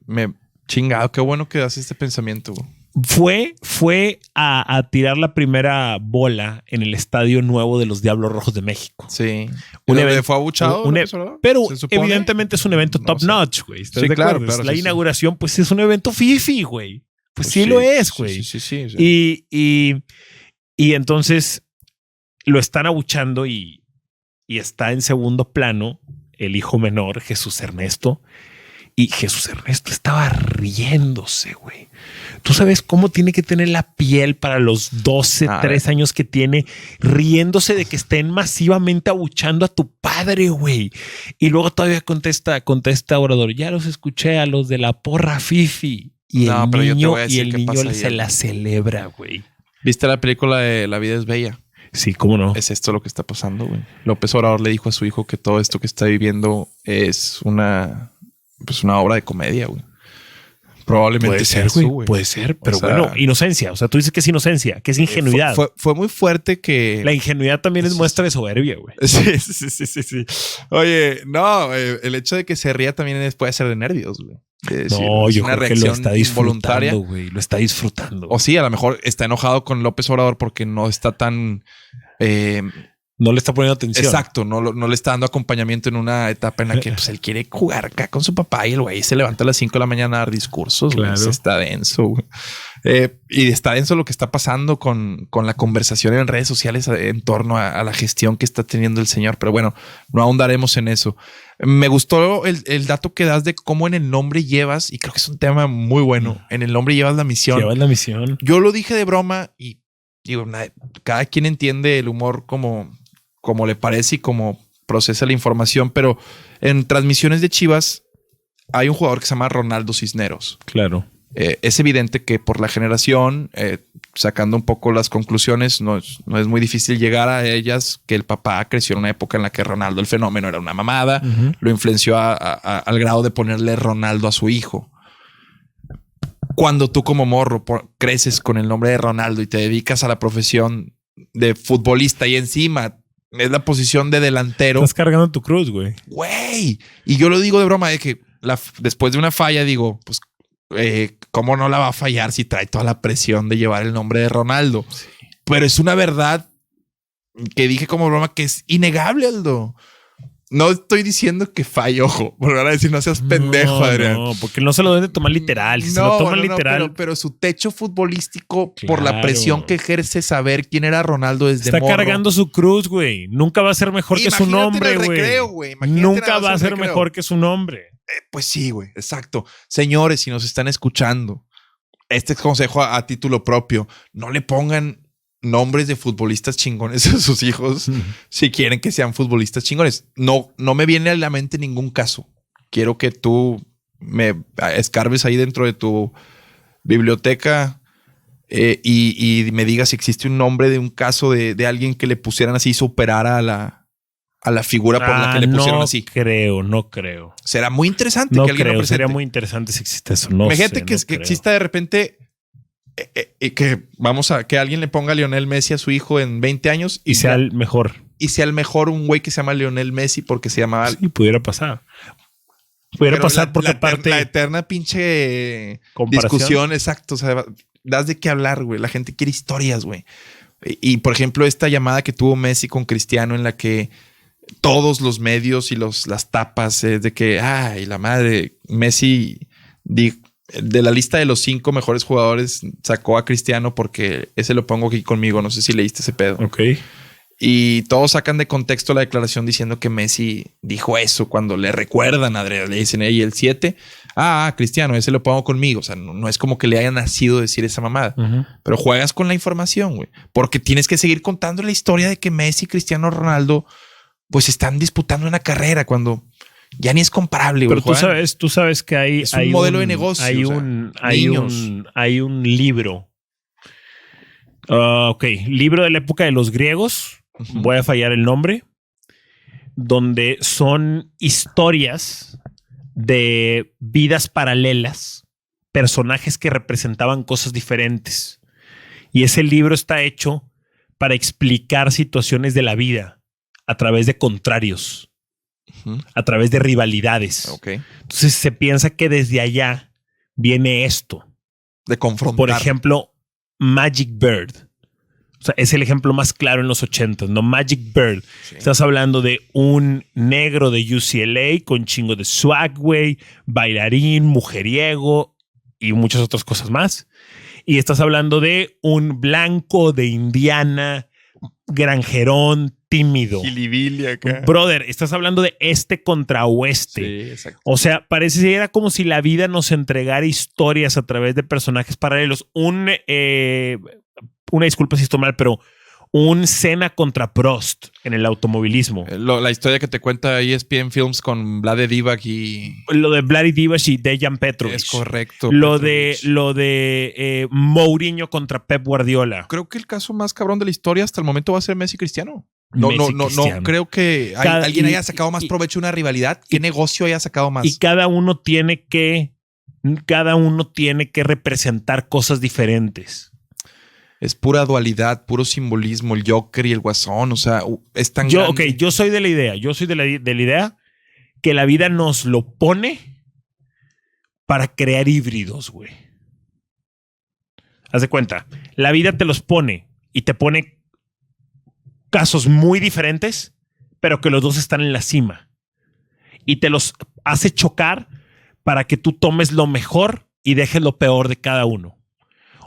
me chingado. Qué bueno que das este pensamiento, güey. Fue a tirar la primera bola en el estadio nuevo de los Diablos Rojos de México. Sí. ¿Fue abuchado? Pero evidentemente es un evento top notch, güey. Sí, claro. La inauguración, pues es un evento fifi, güey. Pues sí lo es, güey. Sí. Y entonces lo están abuchando y está en segundo plano el hijo menor, Jesús Ernesto. Y Jesús Ernesto estaba riéndose, güey. Tú sabes cómo tiene que tener la piel para los 3 años que tiene, riéndose de que estén masivamente abuchando a tu padre, güey. Y luego todavía contesta Obrador, ya los escuché a los de la porra fifi. Y el niño se la celebra, güey. ¿Viste la película de La vida es bella? Sí, cómo no. Es esto lo que está pasando, güey. López Obrador le dijo a su hijo que todo esto que está viviendo es una obra de comedia, güey. Probablemente sea eso, güey. Puede ser, pero bueno, inocencia. O sea, tú dices que es inocencia, que es ingenuidad. Fue muy fuerte que... La ingenuidad también es muestra de soberbia, güey. Sí. Oye, no, el hecho de que se ría también puede ser de nervios, güey. No, yo creo que lo está disfrutando, güey. Lo está disfrutando. O sí, a lo mejor está enojado con López Obrador porque no está tan... no le está poniendo atención. Exacto, no le está dando acompañamiento en una etapa en la que pues, él quiere jugar acá con su papá y el güey se levanta a las 5 de la mañana a dar discursos. Claro. Güey. Está denso. Güey. Y está denso lo que está pasando con la conversación en redes sociales en torno a la gestión que está teniendo el señor. Pero bueno, no ahondaremos en eso. Me gustó el dato que das de cómo en el nombre llevas, y creo que es un tema muy bueno, en el nombre llevas la misión. Llevas la misión. Yo lo dije de broma y digo, cada quien entiende el humor como le parece y como procesa la información, pero en transmisiones de Chivas hay un jugador que se llama Ronaldo Cisneros. Claro. Es evidente que por la generación, sacando un poco las conclusiones, no es muy difícil llegar a ellas, que el papá creció en una época en la que Ronaldo el fenómeno era una mamada, lo influenció al grado de ponerle Ronaldo a su hijo. Cuando tú como morro creces con el nombre de Ronaldo y te dedicas a la profesión de futbolista y encima es la posición de delantero. Estás cargando tu cruz, güey. Güey. Y yo lo digo de broma, de que después de una falla digo, pues, ¿cómo no la va a fallar si trae toda la presión de llevar el nombre de Ronaldo? Sí. Pero es una verdad que dije como broma que es innegable, Aldo. No estoy diciendo que falle, ojo. Porque van a decir, no seas pendejo, Adrián. No, porque no se lo deben de tomar literal. Si se lo toman literal. Pero su techo futbolístico, claro, por la presión que ejerce saber quién era Ronaldo desde está morro. Cargando su cruz, güey. Nunca va a ser mejor que su nombre, güey. Nunca va a ser mejor que su nombre. Pues sí, güey. Exacto. Señores, si nos están escuchando, este consejo a título propio, no le pongan nombres de futbolistas chingones a sus hijos si quieren que sean futbolistas chingones. No me viene a la mente ningún caso. Quiero que tú me escarbes ahí dentro de tu biblioteca y me digas si existe un nombre de un caso de alguien que le pusieran así, superara a a la figura por la que le pusieron así. No creo. Será muy interesante que alguien lo presente. Sería muy interesante si existe eso. No Imagínate sé, que exista de repente que alguien le ponga a Lionel Messi a su hijo en 20 años y sea el mejor. Y sea el mejor un güey que se llama Lionel Messi porque se llamaba... Sí, pudiera pasar. Pudiera pasar porque aparte... La eterna pinche discusión, exacto. O sea, das de qué hablar, güey. La gente quiere historias, güey. Y, por ejemplo, esta llamada que tuvo Messi con Cristiano en la que todos los medios y las tapas de que, ay, la madre, Messi de la lista de los 5 mejores jugadores sacó a Cristiano porque ese lo pongo aquí conmigo. No sé si leíste ese pedo. Ok. Y todos sacan de contexto la declaración diciendo que Messi dijo eso cuando le recuerdan a Adrián. Le dicen, y el 7, Cristiano, ese lo pongo conmigo. O sea, no es como que le haya nacido decir esa mamada. Pero juegas con la información, güey. Porque tienes que seguir contando la historia de que Messi y Cristiano Ronaldo pues están disputando una carrera cuando ya ni es comparable, güey. Pero tú sabes que hay un modelo de negocio. Hay un libro. Libro de la época de los griegos. Voy a fallar el nombre. Donde son historias de vidas paralelas, personajes que representaban cosas diferentes. Y ese libro está hecho para explicar situaciones de la vida a través de contrarios, a través de rivalidades. Okay. Entonces se piensa que desde allá viene esto. De confrontar. Por ejemplo, Magic Bird. O sea, es el ejemplo más claro en los 80s, ¿no? Magic Bird. Sí. Estás hablando de un negro de UCLA con chingo de swag, güey, bailarín, mujeriego y muchas otras cosas más. Y estás hablando de un blanco de Indiana, granjerón, tímido. Gilibili acá. Brother, estás hablando de este contra oeste. Sí, exacto. O sea, pareciera como si la vida nos entregara historias a través de personajes paralelos. Una disculpa si estoy mal, pero un Senna contra Prost en el automovilismo. La historia que te cuenta ESPN Films con Vlade Divac y... Lo de Vlade Divac y Dejan Petrovic. Es correcto. Lo de Mourinho contra Pep Guardiola. Creo que el caso más cabrón de la historia hasta el momento va a ser Messi Cristiano. No creo que alguien haya sacado más provecho de una rivalidad. ¿Qué negocio haya sacado más? Y cada uno tiene que representar cosas diferentes. Es pura dualidad, puro simbolismo, el Joker y el Guasón, o sea, es tan grande. Yo soy de la idea que la vida nos lo pone para crear híbridos, güey. Haz de cuenta, la vida te los pone y te pone casos muy diferentes, pero que los dos están en la cima. Y te los hace chocar para que tú tomes lo mejor y dejes lo peor de cada uno.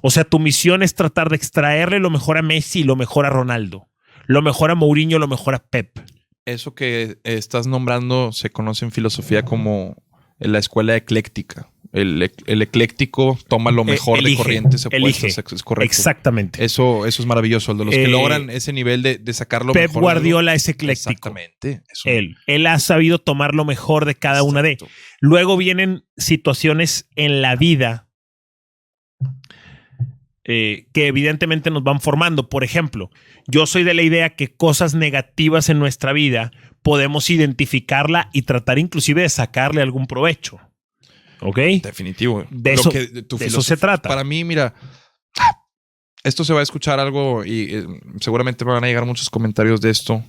O sea, tu misión es tratar de extraerle lo mejor a Messi y lo mejor a Ronaldo. Lo mejor a Mourinho, lo mejor a Pep. Eso que estás nombrando se conoce en filosofía como la escuela ecléctica. El ecléctico toma lo mejor de corrientes opuestas. Es correcto. Exactamente. Eso es maravilloso. De los que logran ese nivel de sacar lo mejor. Pep Guardiola es ecléctico. Exactamente. Eso. Él ha sabido tomar lo mejor de cada una de. Luego vienen situaciones en la vida que evidentemente nos van formando. Por ejemplo, yo soy de la idea que cosas negativas en nuestra vida podemos identificarla y tratar inclusive de sacarle algún provecho. ¿Ok? Definitivo. De eso se trata. Para mí, mira, esto se va a escuchar algo y seguramente me van a llegar muchos comentarios de esto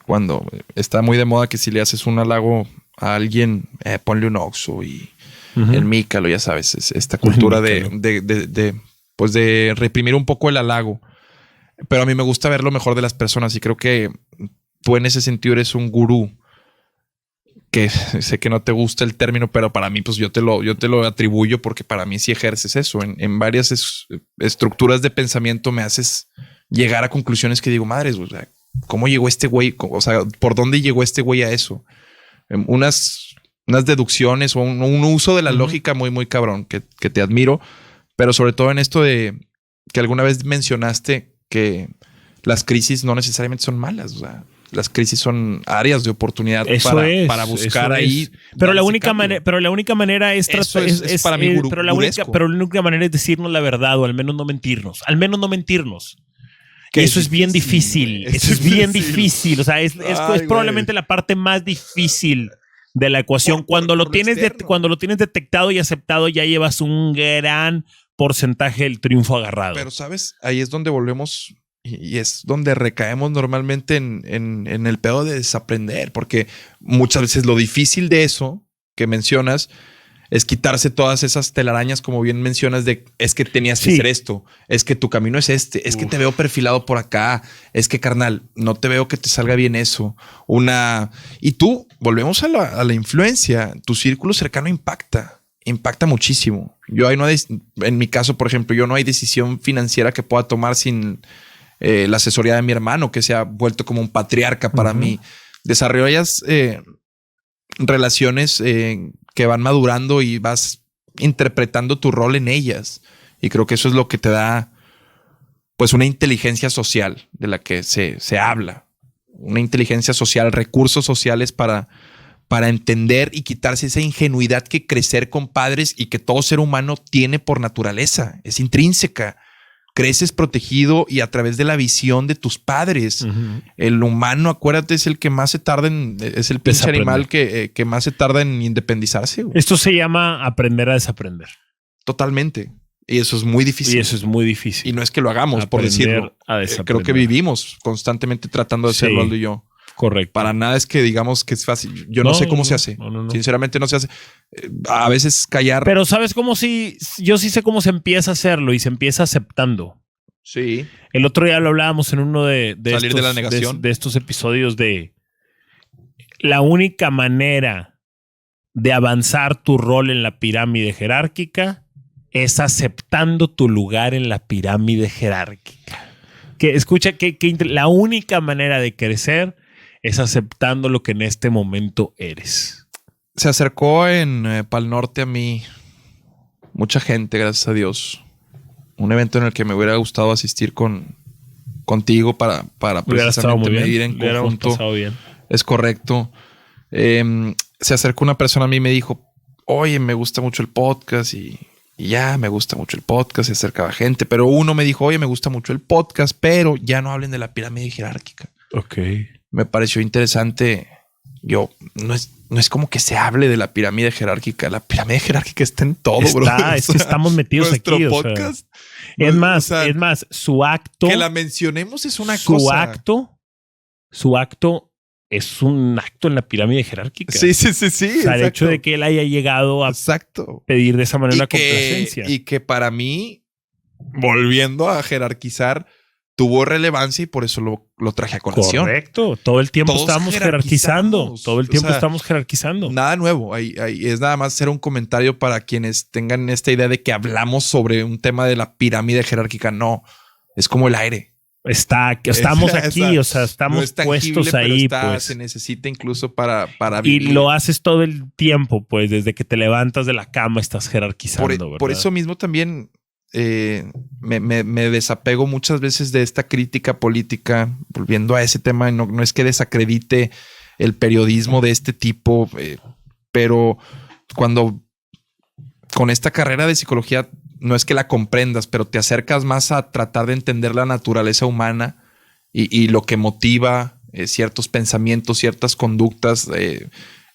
cuando está muy de moda que si le haces un halago a alguien, ponle un Oxxo y el Mícalo, ya sabes, es esta cultura de reprimir un poco el halago. Pero a mí me gusta ver lo mejor de las personas y creo que tú en ese sentido eres un gurú, que sé que no te gusta el término, pero para mí pues yo te lo atribuyo porque para mí sí ejerces eso. En varias estructuras de pensamiento me haces llegar a conclusiones que digo, madres, o sea, ¿cómo llegó este güey? O sea, ¿por dónde llegó este güey a eso? Unas deducciones o un uso de la lógica muy, muy cabrón que te admiro. Pero sobre todo en esto de que alguna vez mencionaste que las crisis no necesariamente son malas. O sea, las crisis son áreas de oportunidad para buscar ahí. Pero la única manera es para mí pero la única manera es decirnos la verdad o al menos no mentirnos. Al menos no mentirnos. Que eso es bien difícil. Eso es bien difícil. O sea, es probablemente la parte más difícil de la ecuación. Cuando lo tienes detectado y aceptado, ya llevas un gran porcentaje del triunfo agarrado. Pero, ¿sabes? Ahí es donde volvemos y es donde recaemos normalmente en el pedo de desaprender, porque muchas veces lo difícil de eso que mencionas es quitarse todas esas telarañas, como bien mencionas, de es que tenías que hacer esto, es que tu camino es este, es que te veo perfilado por acá, es que carnal, no te veo que te salga bien eso. Y tú, volvemos a la influencia, tu círculo cercano impacta muchísimo. En mi caso, por ejemplo, yo no hay decisión financiera que pueda tomar sin la asesoría de mi hermano, que se ha vuelto como un patriarca para mí. Desarrollas relaciones que van madurando y vas interpretando tu rol en ellas. Y creo que eso es lo que te da pues una inteligencia social de la que se habla. Una inteligencia social, recursos sociales para entender y quitarse esa ingenuidad que crecer con padres y que todo ser humano tiene por naturaleza. Es intrínseca. Creces protegido y a través de la visión de tus padres. El humano, acuérdate, es el que más se tarda es el pinche animal que más se tarda en independizarse. Güey. Esto se llama aprender a desaprender. Totalmente. Y eso es muy difícil. Y no es que lo hagamos, por decirlo. Creo que vivimos constantemente tratando de hacerlo, Aldo y yo. Correcto. Para nada es que digamos que es fácil. Yo no sé cómo se hace. No. Sinceramente no se hace. A veces callar. Pero ¿sabes cómo yo sí sé cómo se empieza a hacerlo y se empieza aceptando? Sí. El otro día lo hablábamos en uno de salir de la negación. De estos episodios de la única manera de avanzar tu rol en la pirámide jerárquica es aceptando tu lugar en la pirámide jerárquica. Que escucha que la única manera de crecer es aceptando lo que en este momento eres. Se acercó en Pal Norte a mí mucha gente, gracias a Dios. Un evento en el que me hubiera gustado asistir contigo para precisamente medir en conjunto. Bien. Es correcto. Se acercó una persona a mí y me dijo, oye, me gusta mucho el podcast y ya me gusta mucho el podcast. Se acercaba gente, pero uno me dijo, oye, me gusta mucho el podcast, pero ya no hablen de la pirámide jerárquica. Ok. Me pareció interesante. No es como que se hable de la pirámide jerárquica. La pirámide jerárquica está en todo, bro. Es que estamos metidos aquí. Nuestro podcast. Es más, su acto. Que la mencionemos es una cosa. Su acto es un acto en la pirámide jerárquica. Sí. O sea, el hecho de que él haya llegado a pedir de esa manera la complacencia. Y que para mí, volviendo a jerarquizar, tuvo relevancia y por eso lo traje a colación. Correcto. Todo el tiempo estamos jerarquizando. Estamos jerarquizando. Nada nuevo. Ahí es nada más hacer un comentario para quienes tengan esta idea de que hablamos sobre un tema de la pirámide jerárquica. No, es como el aire. Estamos aquí, o sea, estamos no es tangible, puestos ahí. Pues. Se necesita incluso para vivir. Y lo haces todo el tiempo, pues, desde que te levantas de la cama estás jerarquizando. Por eso mismo también me desapego muchas veces de esta crítica política, volviendo a ese tema. No es que desacredite el periodismo de este tipo, pero cuando con esta carrera de psicología no es que la comprendas, pero te acercas más a tratar de entender la naturaleza humana y lo que motiva ciertos pensamientos, ciertas conductas,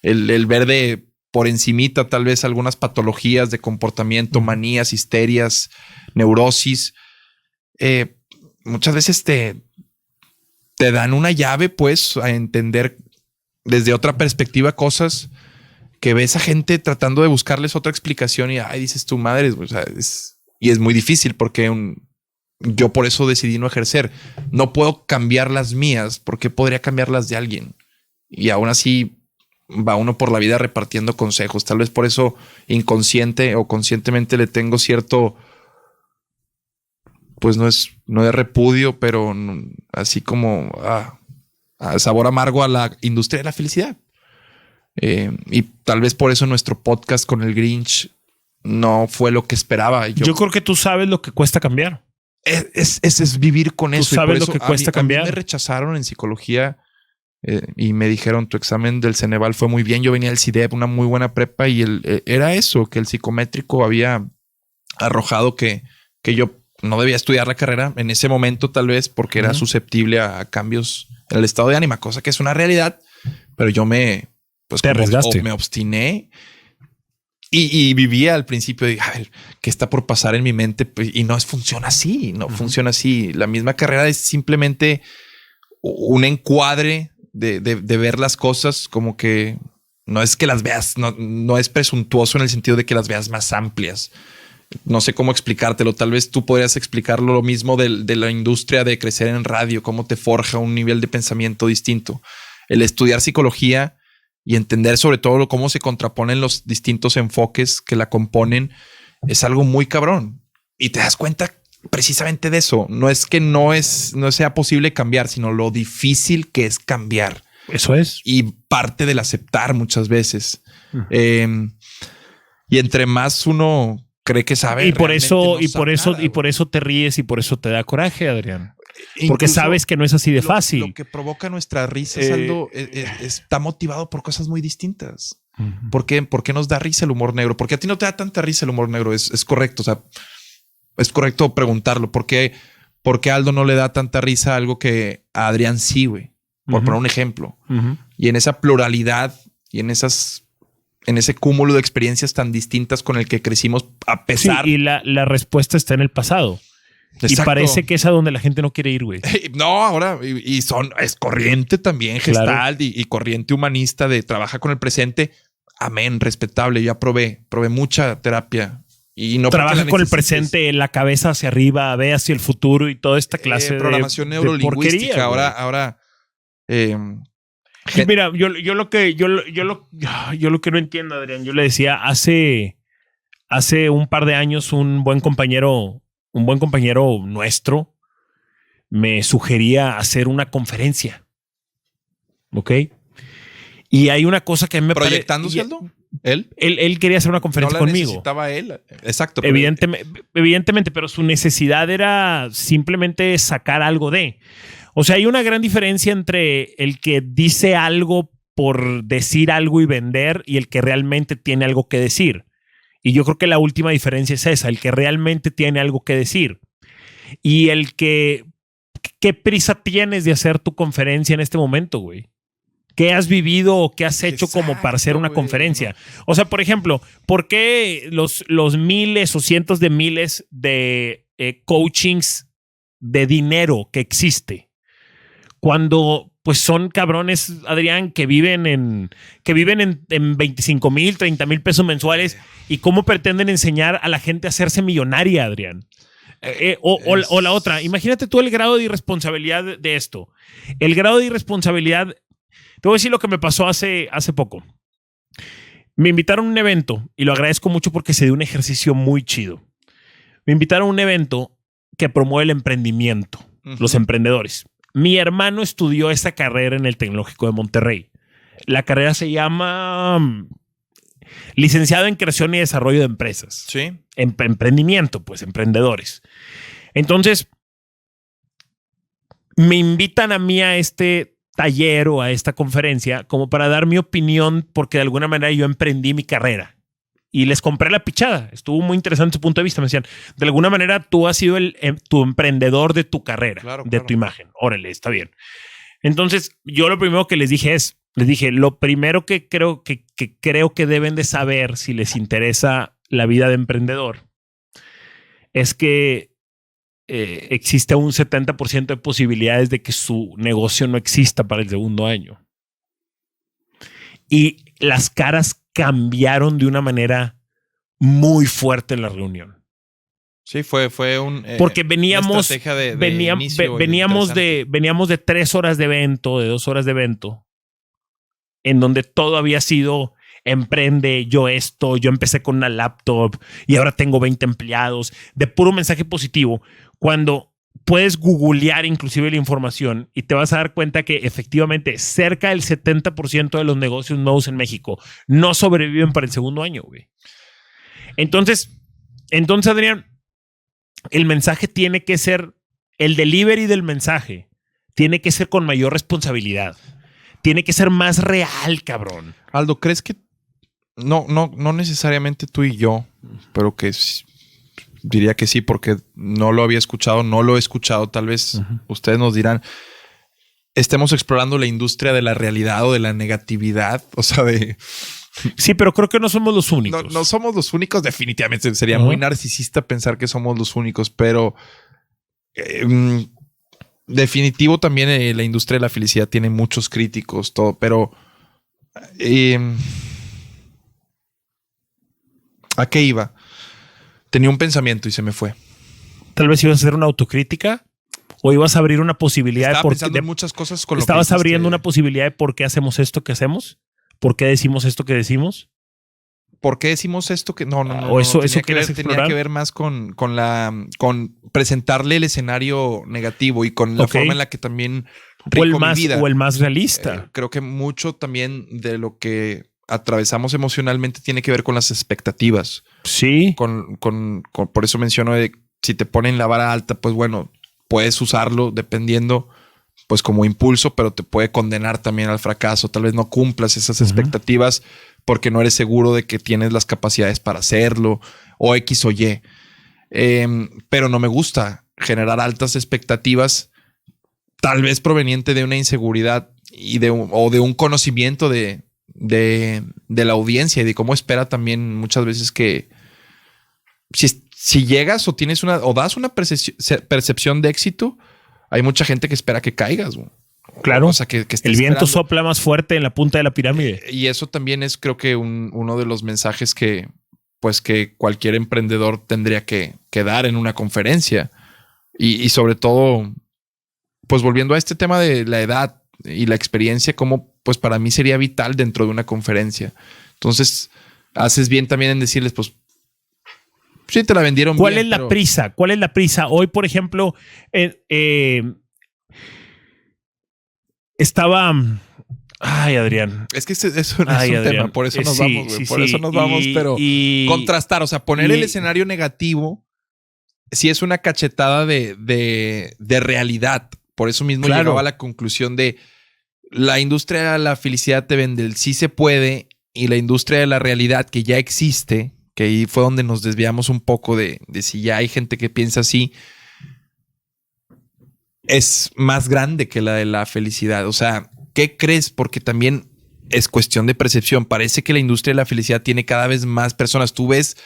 el ver por encimita tal vez algunas patologías de comportamiento, manías, histerias, neurosis. Muchas veces te dan una llave pues a entender desde otra perspectiva cosas que ves a gente tratando de buscarles otra explicación y dices tu madre, o sea, y es muy difícil porque yo por eso decidí no ejercer. No puedo cambiar las mías porque podría cambiar las de alguien. Y aún así va uno por la vida repartiendo consejos. Tal vez por eso inconsciente o conscientemente le tengo cierto, pues no es repudio, pero así como sabor amargo a la industria de la felicidad. Y tal vez por eso nuestro podcast con el Grinch no fue lo que esperaba. Yo creo que tú sabes lo que cuesta cambiar. Es vivir con eso. Tú sabes lo que cuesta cambiar. A mí me rechazaron en psicología y me dijeron tu examen del Ceneval fue muy bien. Yo venía del CIDEP, una muy buena prepa y era eso, que el psicométrico había arrojado que yo no debía estudiar la carrera en ese momento, tal vez porque era susceptible a cambios en el estado de ánimo, cosa que es una realidad, pero yo me obstiné y vivía al principio de, a ver, ¿qué está por pasar en mi mente? Y no funciona así, no funciona así. La misma carrera es simplemente un encuadre de ver las cosas como que no es que las veas, no es presuntuoso en el sentido de que las veas más amplias. No sé cómo explicártelo. Tal vez tú podrías explicarlo lo mismo de la industria de crecer en radio, cómo te forja un nivel de pensamiento distinto. El estudiar psicología y entender sobre todo cómo se contraponen los distintos enfoques que la componen es algo muy cabrón. Y te das cuenta precisamente de eso. No es que no sea posible cambiar, sino lo difícil que es cambiar. Eso es. Y parte del aceptar muchas veces. Y entre más uno cree que sabe. Y por eso te ríes y por eso te da coraje, Adrián. Incluso porque sabes que no es así de fácil. Lo que provoca nuestra risa, Aldo, está motivado por cosas muy distintas. ¿Por qué nos da risa el humor negro? Porque a ti no te da tanta risa el humor negro. Es correcto. O sea, es correcto preguntarlo. ¿Por qué a Aldo no le da tanta risa algo que a Adrián sí, güey? Por poner un ejemplo. Y en esa pluralidad y en ese cúmulo de experiencias tan distintas con el que crecimos a pesar. Sí, y la respuesta está en el pasado. Exacto. Y parece que es a donde la gente no quiere ir, güey. No, ahora, es corriente también Gestalt, claro. y corriente humanista de trabaja con el presente. Amén, respetable. Ya probé mucha terapia. Y no trabaja con el presente, la cabeza hacia arriba, ve hacia el futuro y toda esta clase de programación neurolingüística. Ahora mira, yo lo que no entiendo, Adrián, yo le decía hace un par de años un buen compañero nuestro me sugería hacer una conferencia. ¿Ok? Y hay una cosa que me parece. ¿Proyectándose, Aldo? Él quería hacer una conferencia conmigo. Necesitaba él. Exacto. Evidentemente, pero su necesidad era simplemente sacar algo de. O sea, hay una gran diferencia entre el que dice algo por decir algo y vender y el que realmente tiene algo que decir. Y yo creo que la última diferencia es esa, el que realmente tiene algo que decir. Y el que... ¿Qué prisa tienes de hacer tu conferencia en este momento, güey? ¿Qué has vivido o qué has hecho como para hacer una conferencia? No. O sea, por ejemplo, ¿por qué los miles o cientos de miles de coachings de dinero que existe? Cuando pues son cabrones, Adrián, que viven en 25,000, 30,000 pesos mensuales y cómo pretenden enseñar a la gente a hacerse millonaria, Adrián. O la otra, imagínate tú el grado de irresponsabilidad de esto. El grado de irresponsabilidad, te voy a decir lo que me pasó hace poco. Me invitaron a un evento y lo agradezco mucho porque se dio un ejercicio muy chido. Me invitaron a un evento que promueve el emprendimiento, los emprendedores. Mi hermano estudió esa carrera en el Tecnológico de Monterrey. La carrera se llama Licenciado en Creación y Desarrollo de Empresas. Sí. Emprendimiento, pues, emprendedores. Entonces, me invitan a mí a este taller o a esta conferencia como para dar mi opinión porque de alguna manera yo emprendí mi carrera. Y les compré la pichada. Estuvo muy interesante su punto de vista. Me decían, de alguna manera tú has sido tu emprendedor de tu carrera, de tu imagen. Órale, está bien. Entonces, yo lo primero que les dije lo primero que creo que deben de saber si les interesa la vida de emprendedor es que existe un 70% de posibilidades de que su negocio no exista para el segundo año. Y las caras cambiaron de una manera muy fuerte en la reunión. Sí, fue porque veníamos de 3 horas de evento, de 2 horas de evento, en donde todo había sido emprende, yo empecé con una laptop y ahora tengo 20 empleados, de puro mensaje positivo, cuando puedes googlear inclusive la información y te vas a dar cuenta que efectivamente cerca del 70% de los negocios nuevos en México no sobreviven para el segundo año, güey. Entonces, Adrián, el mensaje tiene que ser, el delivery del mensaje tiene que ser con mayor responsabilidad. Tiene que ser más real, cabrón. Aldo, ¿crees que no necesariamente tú y yo, pero que diría que sí, porque no lo había escuchado, no lo he escuchado. Tal vez ustedes nos dirán, estemos explorando la industria de la realidad o de la negatividad, o sea, de... Sí, pero creo que no somos los únicos. No somos los únicos, definitivamente. Sería muy narcisista pensar que somos los únicos, pero definitivo también la industria de la felicidad tiene muchos críticos, todo, pero ¿a qué iba? Tenía un pensamiento y se me fue. Tal vez ibas a hacer una autocrítica o ibas a abrir una posibilidad Estaba pensando en muchas cosas con lo que estabas abriendo una posibilidad de por qué hacemos esto que hacemos, por qué decimos esto que decimos. ¿Por qué decimos esto que no? O eso tenía que ver más con presentarle el escenario negativo y con la forma en la que también rijo mi vida. O el más realista. Creo que mucho también de lo que atravesamos emocionalmente tiene que ver con las expectativas. Sí. Por eso menciono de si te ponen la vara alta, pues bueno, puedes usarlo dependiendo, pues como impulso, pero te puede condenar también al fracaso. Tal vez no cumplas esas expectativas porque no eres seguro de que tienes las capacidades para hacerlo o X o Y. Pero no me gusta generar altas expectativas, tal vez proveniente de una inseguridad y de un conocimiento de la audiencia y de cómo espera también muchas veces que si llegas o tienes o das una percepción de éxito, hay mucha gente que espera que caigas. Claro, o sea, que el viento sopla más fuerte en la punta de la pirámide. Y eso también es, creo que uno de los mensajes que cualquier emprendedor tendría que dar en una conferencia. Y sobre todo, pues volviendo a este tema de la edad y la experiencia, como pues para mí sería vital dentro de una conferencia. Entonces, haces bien también en decirles, pues, sí te la vendieron ¿Cuál bien. es la prisa? ¿Cuál es la prisa? Hoy, por ejemplo, estaba... Ay, Adrián. Es que eso es un tema, por eso nos vamos, güey. Por eso nos vamos, pero contrastar, o sea, poner el escenario negativo sí es una cachetada de realidad. Por eso mismo llegaba a la conclusión de la industria de la felicidad te vende el sí se puede y la industria de la realidad que ya existe, que ahí fue donde nos desviamos un poco de si ya hay gente que piensa así, es más grande que la de la felicidad. O sea, ¿qué crees? Porque también es cuestión de percepción. Parece que la industria de la felicidad tiene cada vez más personas. Tú ves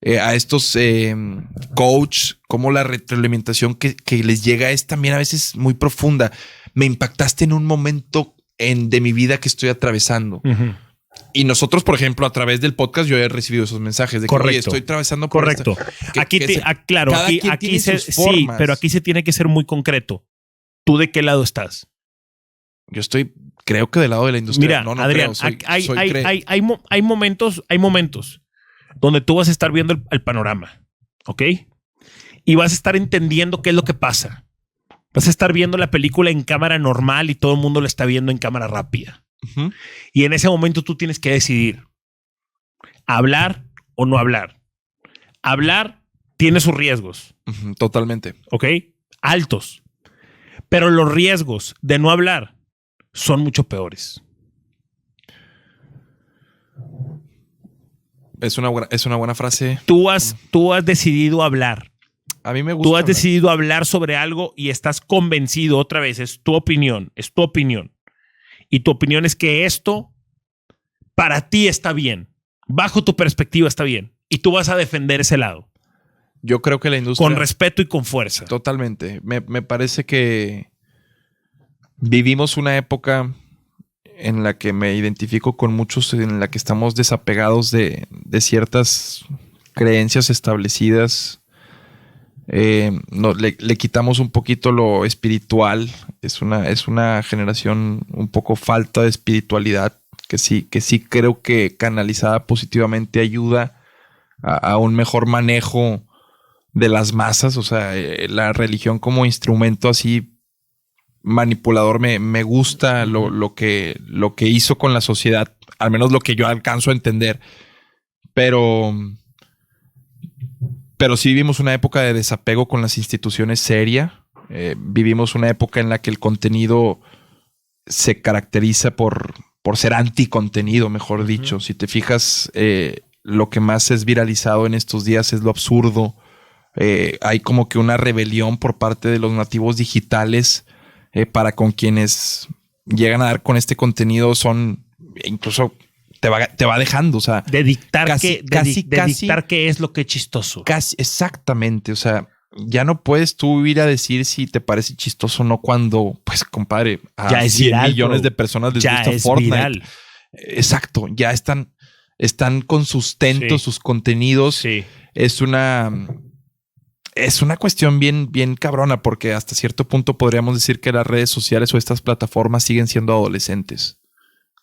a estos coach, como la retroalimentación que les llega es también a veces muy profunda. Me impactaste en un momento de mi vida que estoy atravesando. Y nosotros, por ejemplo, a través del podcast, yo he recibido esos mensajes de que oye, estoy atravesando por correcto. Claro, aquí sí, pero aquí se tiene que ser muy concreto. ¿Tú de qué lado estás? Yo creo que del lado de la industria. Mira, Adrián, hay momentos donde tú vas a estar viendo el panorama, ¿ok? Y vas a estar entendiendo qué es lo que pasa. Vas a estar viendo la película en cámara normal y todo el mundo la está viendo en cámara rápida. Y en ese momento tú tienes que decidir hablar o no hablar. Hablar tiene sus riesgos. Totalmente. ¿Ok? Altos. Pero los riesgos de no hablar son mucho peores. Es una buena frase. Tú has decidido hablar. A mí me gusta. Tú has decidido hablar sobre algo y estás convencido, otra vez, es tu opinión. Y tu opinión es que esto para ti está bien. Bajo tu perspectiva está bien. Y tú vas a defender ese lado. Yo creo que la industria... Con respeto y con fuerza. Totalmente. Me parece que vivimos una época en la que me identifico con muchos, en la que estamos desapegados de ciertas creencias establecidas. Le quitamos un poquito lo espiritual. Es una generación un poco falta de espiritualidad que sí creo que canalizada positivamente ayuda a un mejor manejo de las masas. O sea, la religión como instrumento así manipulador me gusta lo que hizo con la sociedad, al menos lo que yo alcanzo a entender, pero sí vivimos una época de desapego con las instituciones seria. Vivimos una época en la que el contenido se caracteriza por ser anticontenido, mejor dicho. Si te fijas, lo que más es viralizado en estos días es lo absurdo, Hay como que una rebelión por parte de los nativos digitales para con quienes llegan a dar con este contenido son incluso te va dejando, o sea, de dictar dictar qué es lo que es chistoso. Casi, exactamente, o sea, ya no puedes tú ir a decir si te parece chistoso o no cuando, pues, compadre, a ya es 100 viral, millones bro. de personas les ya gusta es Fortnite. Viral. Exacto, ya están con sustento, Sí. sus contenidos. Sí. Es una cuestión bien, bien cabrona, porque hasta cierto punto podríamos decir que las redes sociales o estas plataformas siguen siendo adolescentes.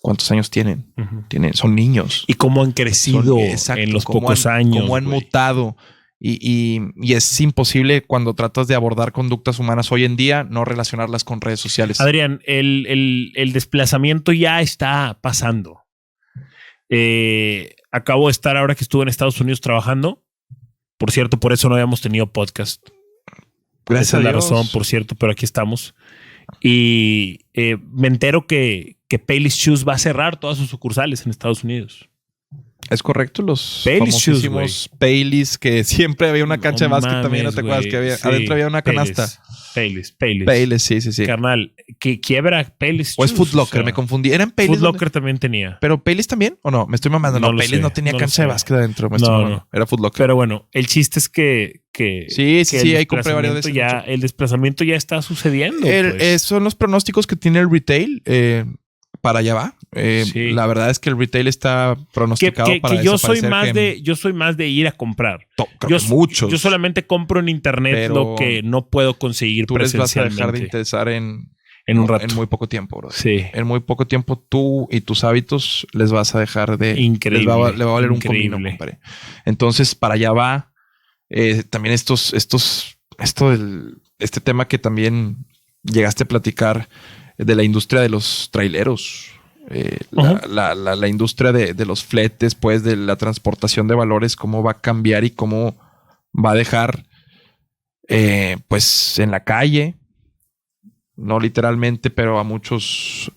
¿Cuántos años tienen? Uh-huh. Son niños. Y cómo han crecido en los pocos años. Cómo han mutado. Y es imposible cuando tratas de abordar conductas humanas hoy en día no relacionarlas con redes sociales. Adrián, el desplazamiento ya está pasando. Acabo de estar ahora que estuve en Estados Unidos trabajando. Por cierto, por eso no habíamos tenido podcast. Gracias Esa a es la Dios. razón, por cierto, pero aquí estamos. Y me entero que Payless Shoes va a cerrar todas sus sucursales en Estados Unidos. Es correcto, los Payless famosísimos Payless, que siempre había una cancha de básquet también, ¿no te acuerdas? Que había, sí, adentro había una canasta. Payless, sí. Carnal, que quiebra Payless O es Shoes, Foot Locker, me confundí. ¿Eran Payless? Foot Locker también tenía. ¿Pero Payless también? ¿O no? Me estoy mamando. No, Payless no tenía cancha de básquet adentro. No. Era Foot Locker. Pero bueno, el chiste es que sí, ahí compré varios de esos. El desplazamiento ya está sucediendo. Pues. Son los pronósticos que tiene el retail. Para allá va. Sí. La verdad es que el retail está pronosticado para yo soy más de ir a comprar. Muchos. Yo solamente compro en internet lo que no puedo conseguir presencialmente. Tú les vas a dejar de interesar en un rato. En muy poco tiempo, bro. Sí. En muy poco tiempo tú y tus hábitos les vas a dejar de... Increíble. Le va a valer un comino, compadre. Entonces, para allá va. También este tema que también llegaste a platicar de la industria de los traileros. La industria de los fletes, pues, de la transportación de valores, cómo va a cambiar y cómo va a dejar, pues, en la calle, no literalmente, pero a muchos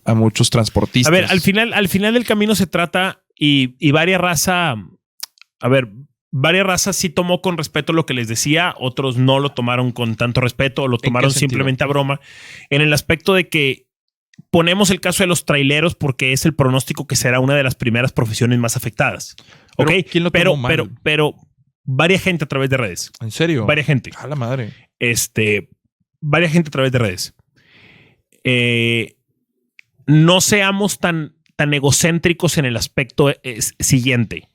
transportistas. A ver, al final del camino se trata y varias razas sí tomó con respeto lo que les decía, otros no lo tomaron con tanto respeto o lo tomaron simplemente a broma, en el aspecto de que ponemos el caso de los traileros porque es el pronóstico que será una de las primeras profesiones más afectadas. Pero, ¿ok? ¿quién lo tomó mal? Pero varias gente a través de redes. ¿En serio? Varias gente. A la madre. Varias gente a través de redes. No seamos tan egocéntricos en el aspecto siguiente.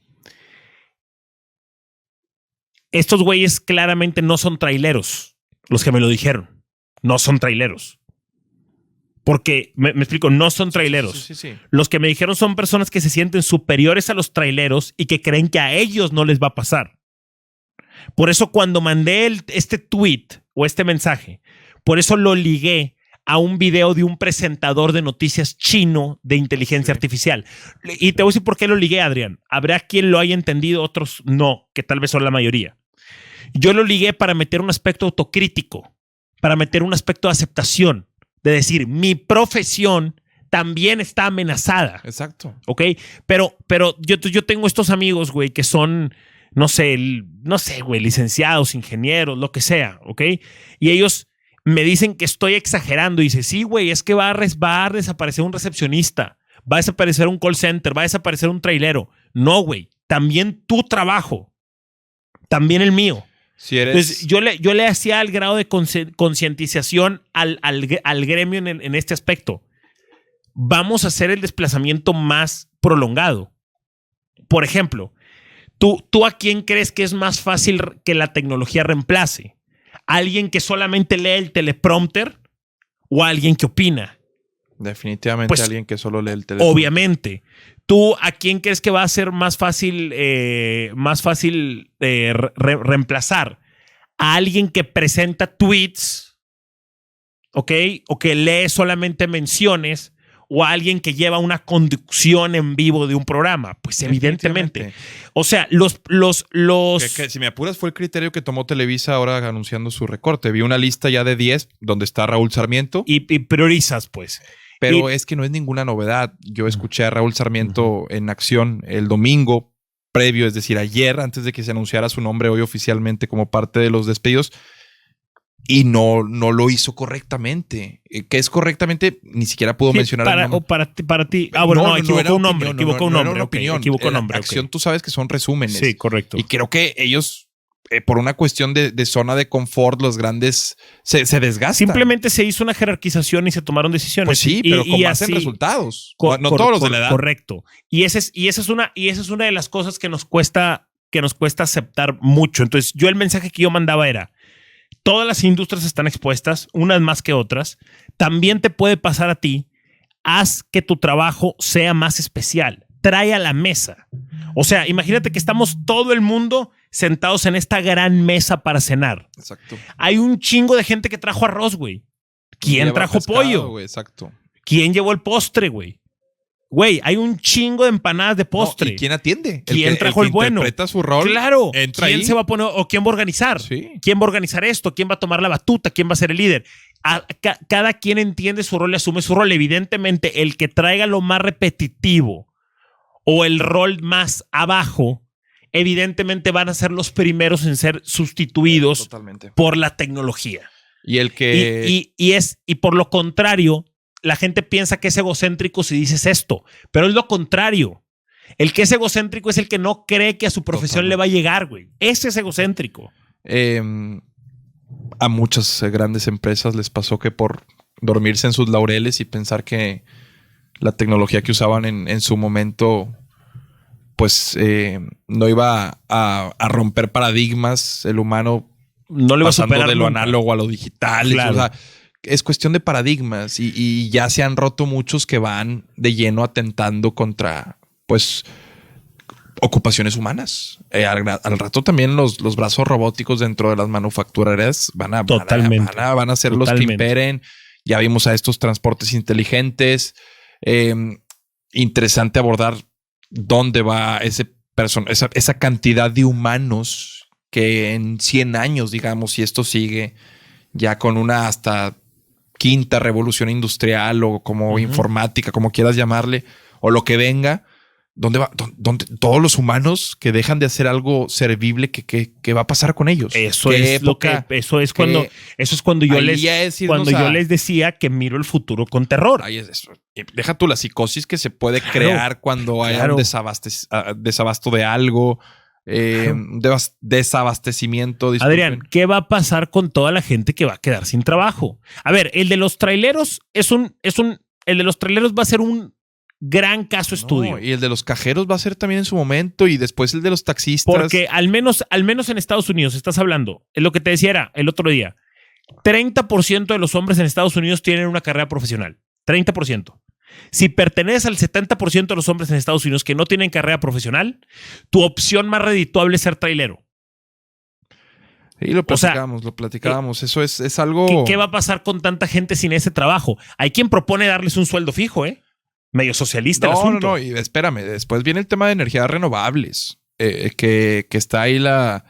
Estos güeyes claramente no son traileros. Los que me lo dijeron. No son traileros. Porque, me explico, no son traileros. Sí. Los que me dijeron son personas que se sienten superiores a los traileros y que creen que a ellos no les va a pasar. Por eso cuando mandé este tweet o este mensaje, por eso lo ligué a un video de un presentador de noticias chino de inteligencia artificial. Y te voy a decir por qué lo ligué, Adrián. Habrá quien lo haya entendido, otros no, que tal vez son la mayoría. Yo lo ligué para meter un aspecto autocrítico, para meter un aspecto de aceptación. De decir, mi profesión también está amenazada. Exacto. ¿Ok? Pero yo tengo estos amigos, güey, que son, no sé, güey, licenciados, ingenieros, lo que sea, ¿ok? Y ellos me dicen que estoy exagerando. Y dice, sí, güey, es que va a desaparecer un recepcionista, va a desaparecer un call center, va a desaparecer un trailero. No, güey, también tu trabajo, también el mío. Si eres... Entonces, yo le hacía el grado de concientización al gremio en este aspecto. Vamos a hacer el desplazamiento más prolongado. Por ejemplo, ¿tú a quién crees que es más fácil que la tecnología reemplace? ¿Alguien que solamente lee el teleprompter o alguien que opina? Definitivamente pues, alguien que solo lee el teleprompter. Obviamente. ¿Tú a quién crees que va a ser más fácil reemplazar? ¿A alguien que presenta tweets, ¿ok? O que lee solamente menciones, o a alguien que lleva una conducción en vivo de un programa? Pues evidentemente. O sea, Que si me apuras fue el criterio que tomó Televisa ahora anunciando su recorte. Vi una lista ya de 10 donde está Raúl Sarmiento. Y priorizas, pues. Pero es que no es ninguna novedad. Yo escuché a Raúl Sarmiento en acción el domingo previo, es decir, ayer, antes de que se anunciara su nombre hoy oficialmente como parte de los despedidos, y no lo hizo correctamente. ¿Qué es correctamente? Ni siquiera pudo mencionar el nombre. Para ti. Ah, bueno, no, equivocó un nombre. Equivocó un nombre. Equivocó un nombre. Acción, tú sabes que son resúmenes. Sí, correcto. Y creo que ellos, por una cuestión de zona de confort, los grandes se desgastan. Simplemente se hizo una jerarquización y se tomaron decisiones. Pues sí, pero con base en resultados. No todos los de la edad. Correcto. Y esa es una de las cosas que nos cuesta aceptar mucho. Entonces, el mensaje que yo mandaba era: todas las industrias están expuestas, unas más que otras. También te puede pasar a ti. Haz que tu trabajo sea más especial. Trae a la mesa. O sea, imagínate que estamos todo el mundo sentados en esta gran mesa para cenar. Exacto. Hay un chingo de gente que trajo arroz, güey. ¿Quién trajo pollo? Güey, exacto. ¿Quién llevó el postre, güey? Güey, hay un chingo de empanadas de postre. ¿Y quién atiende? ¿Quién trajo el bueno? Interpreta su rol. Claro. Entra ¿Quién ahí. se va a poner o quién va a organizar? Sí. ¿Quién va a organizar esto? ¿Quién va a tomar la batuta? ¿Quién va a ser el líder? Cada quien entiende su rol y asume su rol. Evidentemente, el que traiga lo más repetitivo o el rol más abajo, evidentemente van a ser los primeros en ser sustituidos Totalmente por la tecnología. Y el que... Y por lo contrario, la gente piensa que es egocéntrico si dices esto, pero es lo contrario. El que es egocéntrico es el que no cree que a su profesión le va a llegar, güey. Ese es egocéntrico. A muchas grandes empresas les pasó que por dormirse en sus laureles y pensar que la tecnología que usaban en su momento pues no iba a romper paradigmas. El humano no le va a superar de lo nunca. análogo a lo digital. Claro. O sea, es cuestión de paradigmas y ya se han roto muchos que van de lleno atentando contra, pues, ocupaciones humanas. Al rato también los brazos robóticos dentro de las manufactureras van a ser los que imperen. Ya vimos a estos transportes inteligentes. Interesante abordar dónde va esa cantidad de humanos que en 100 años, digamos, si esto sigue ya con una hasta quinta revolución industrial o como informática, como quieras llamarle, o lo que venga, ¿dónde va? ¿Dónde todos los humanos que dejan de hacer algo servible, ¿qué va a pasar con ellos? Eso es cuando yo les decía que miro el futuro con terror. Ahí es eso. Deja tú la psicosis que se puede crear cuando haya un desabasto de algo. Desabastecimiento. Disculpen. Adrián, ¿qué va a pasar con toda la gente que va a quedar sin trabajo? A ver, el de los traileros el de los traileros va a ser un gran caso estudio. Y el de los cajeros va a ser también en su momento y después el de los taxistas. Porque al menos en Estados Unidos estás hablando, es lo que te decía era el otro día, 30% de los hombres en Estados Unidos tienen una carrera profesional. 30%. Si perteneces al 70% de los hombres en Estados Unidos que no tienen carrera profesional, tu opción más redituable es ser trailero. Y lo platicábamos. Eso es algo... ¿Qué va a pasar con tanta gente sin ese trabajo? Hay quien propone darles un sueldo fijo, medio socialista el asunto. No, y espérame, después viene el tema de energías renovables, que está ahí la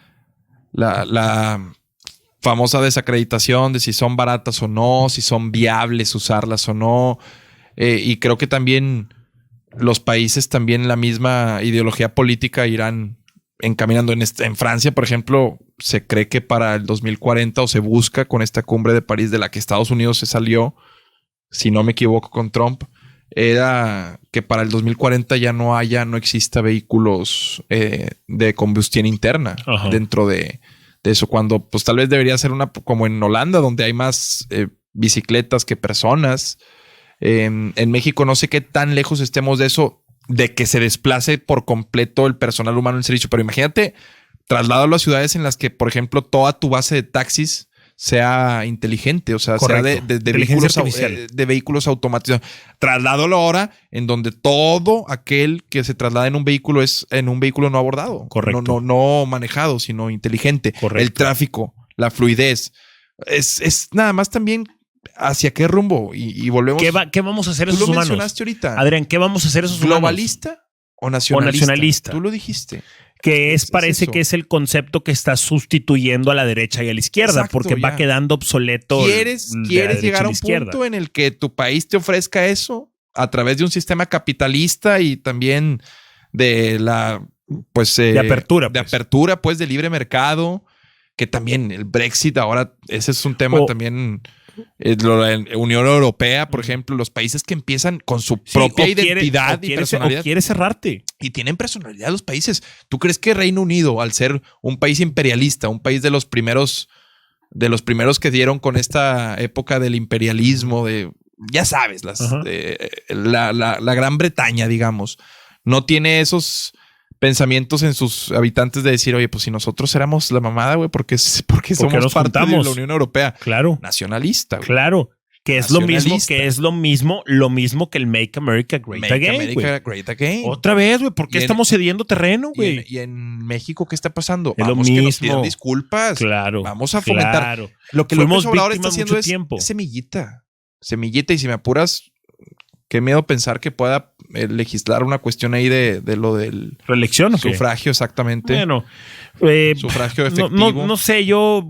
famosa desacreditación de si son baratas o no, si son viables usarlas o no. Y creo que también los países, también la misma ideología política irán encaminando. En Francia, por ejemplo, se cree que para el 2040 o se busca con esta cumbre de París de la que Estados Unidos se salió, si no me equivoco, con Trump, era que para el 2040 ya no exista vehículos de combustión interna dentro de eso, cuando pues tal vez debería ser como en Holanda, donde hay más bicicletas que personas. En México no sé qué tan lejos estemos de eso, de que se desplace por completo el personal humano en servicio, pero imagínate trasladarlo a ciudades en las que, por ejemplo, toda tu base de taxis sea inteligente, o sea, sea de vehículos automatizados. Trasládalo ahora en donde todo aquel que se traslada en un vehículo es en un vehículo no abordado. Correcto. No manejado, sino inteligente. Correcto. El tráfico, la fluidez. Es nada más también hacia qué rumbo y volvemos. ¿Qué vamos a hacer esos humanos? Tú lo mencionaste ahorita. Adrián, ¿qué vamos a hacer esos humanos? ¿Globalista o nacionalista? Tú lo dijiste. Que parece que es el concepto que está sustituyendo a la derecha y a la izquierda. Exacto, porque va quedando obsoleto. ¿Quieres llegar a un punto en el que tu país te ofrezca eso a través de un sistema capitalista y también de la pues de apertura. De apertura, pues, de libre mercado. Que también el Brexit ahora, ese es un tema también. La Unión Europea, por ejemplo, los países que empiezan con su propia identidad y personalidad. O quiere cerrarte. Y tienen personalidad los países. ¿Tú crees que Reino Unido, al ser un país imperialista, un país de los primeros que dieron con esta época del imperialismo, ya sabes, la Gran Bretaña, digamos, no tiene esos pensamientos en sus habitantes de decir, oye, pues si nosotros éramos la mamada, güey, porque somos parte de la Unión Europea? Claro. Nacionalista, güey. Claro. Que es lo mismo que el Make America Great Again. Otra vez, güey. ¿Por qué estamos cediendo terreno, güey? Y en México, ¿qué está pasando? Es Vamos, lo mismo. que nos pidan disculpas. Claro. Vamos a fomentar. Claro. Lo que López Obrador está haciendo es semillita. Y si me apuras, qué miedo pensar que pueda legislar una cuestión ahí de lo del reelección, sufragio, exactamente. Bueno, sufragio efectivo. No sé, yo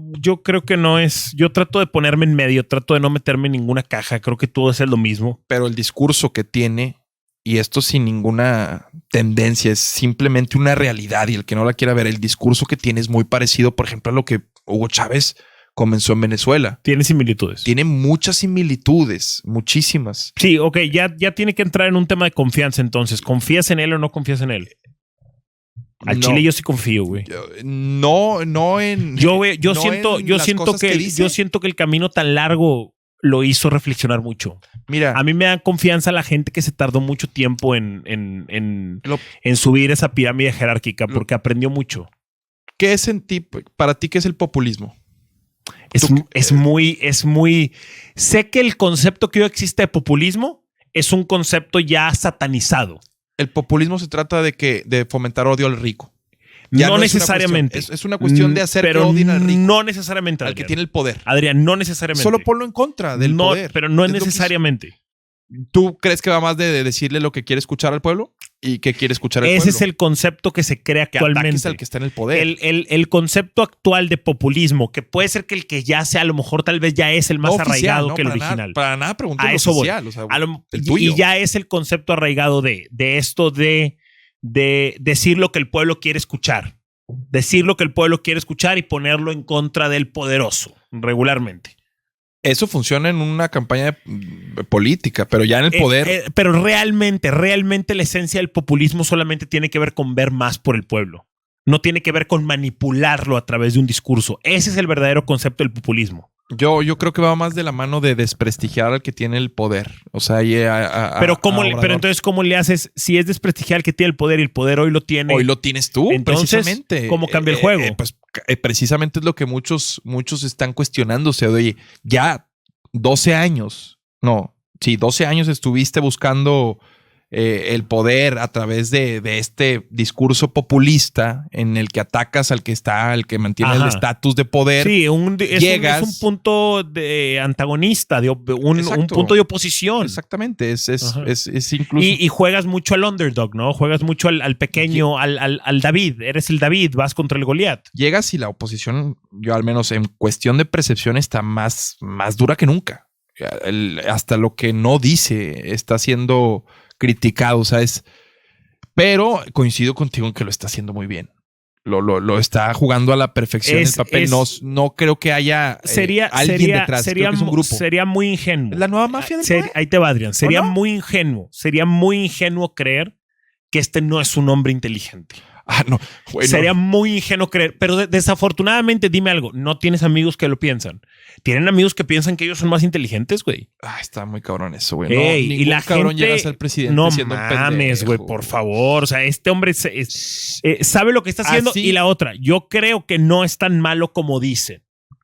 creo que no es. Yo trato de ponerme en medio, trato de no meterme en ninguna caja. Creo que todo es lo mismo. Pero el discurso que tiene, y esto sin ninguna tendencia, es simplemente una realidad. Y el que no la quiera ver, el discurso que tiene es muy parecido, por ejemplo, a lo que Hugo Chávez comenzó en Venezuela. Tiene similitudes. Tiene muchas similitudes, muchísimas. Sí, ok, ya tiene que entrar en un tema de confianza entonces. ¿Confías en él o no confías en él? Al Chile yo sí confío, güey. No en... Yo siento que el camino tan largo lo hizo reflexionar mucho. Mira, a mí me da confianza la gente que se tardó mucho tiempo en subir esa pirámide jerárquica porque aprendió mucho. ¿Qué es para ti qué es el populismo? Es muy... Sé que el concepto que hoy existe de populismo es un concepto ya satanizado. El populismo se trata de fomentar odio al rico. No necesariamente. Es una cuestión de hacer que odien al rico. No necesariamente, Adrián. Al que tiene el poder. Adrián, no necesariamente. Solo ponlo en contra del poder. Pero no es necesariamente. ¿Tú crees que va más de decirle lo que quiere escuchar al pueblo? ¿Y qué quiere escuchar el pueblo? Ese es el concepto que se crea actualmente. Que al que está en el poder. El concepto actual de populismo, que puede ser que el que ya sea, a lo mejor tal vez ya es el más arraigado que el original. Para nada preguntar lo oficial. O sea, el tuyo. Y ya es el concepto arraigado de esto de decir lo que el pueblo quiere escuchar. Decir lo que el pueblo quiere escuchar y ponerlo en contra del poderoso regularmente. Eso funciona en una campaña política, pero ya en el poder. Pero realmente la esencia del populismo solamente tiene que ver con ver más por el pueblo. No tiene que ver con manipularlo a través de un discurso. Ese es el verdadero concepto del populismo. Yo creo que va más de la mano de desprestigiar al que tiene el poder. O sea, pero entonces, ¿cómo le haces? Si es desprestigiar al que tiene el poder y el poder hoy lo tiene. Hoy lo tienes tú, entonces, precisamente. ¿Cómo cambia el juego? Precisamente es lo que muchos están cuestionándose. Oye, ya 12 años estuviste buscando el poder a través de este discurso populista en el que atacas al que mantiene el estatus de poder. Sí, es un punto de antagonista, un punto de oposición. Exactamente, es incluso... Y juegas mucho al underdog, ¿no? Juegas mucho al pequeño, al David. Eres el David, vas contra el Goliat. Llegas y la oposición, yo al menos en cuestión de percepción, está más dura que nunca. Hasta lo que no dice está siendo criticado, ¿sabes? Pero coincido contigo en que lo está haciendo muy bien. Lo está jugando a la perfección el papel. No creo que haya alguien detrás. Creo que es un grupo. Sería muy ingenuo. ¿La nueva mafia del poder? Ahí te va, Adrián. Sería muy ingenuo creer que este no es un hombre inteligente. No. Bueno. Sería muy ingenuo creer. Pero desafortunadamente, dime algo. No tienes amigos que lo piensan. ¿Tienen amigos que piensan que ellos son más inteligentes, güey? Está muy cabrón eso, güey. Y la cabrón gente, llega a ser presidente no siendo mames, güey, por favor. O sea, este hombre sabe lo que está haciendo. Y la otra, yo creo que no es tan malo como dicen.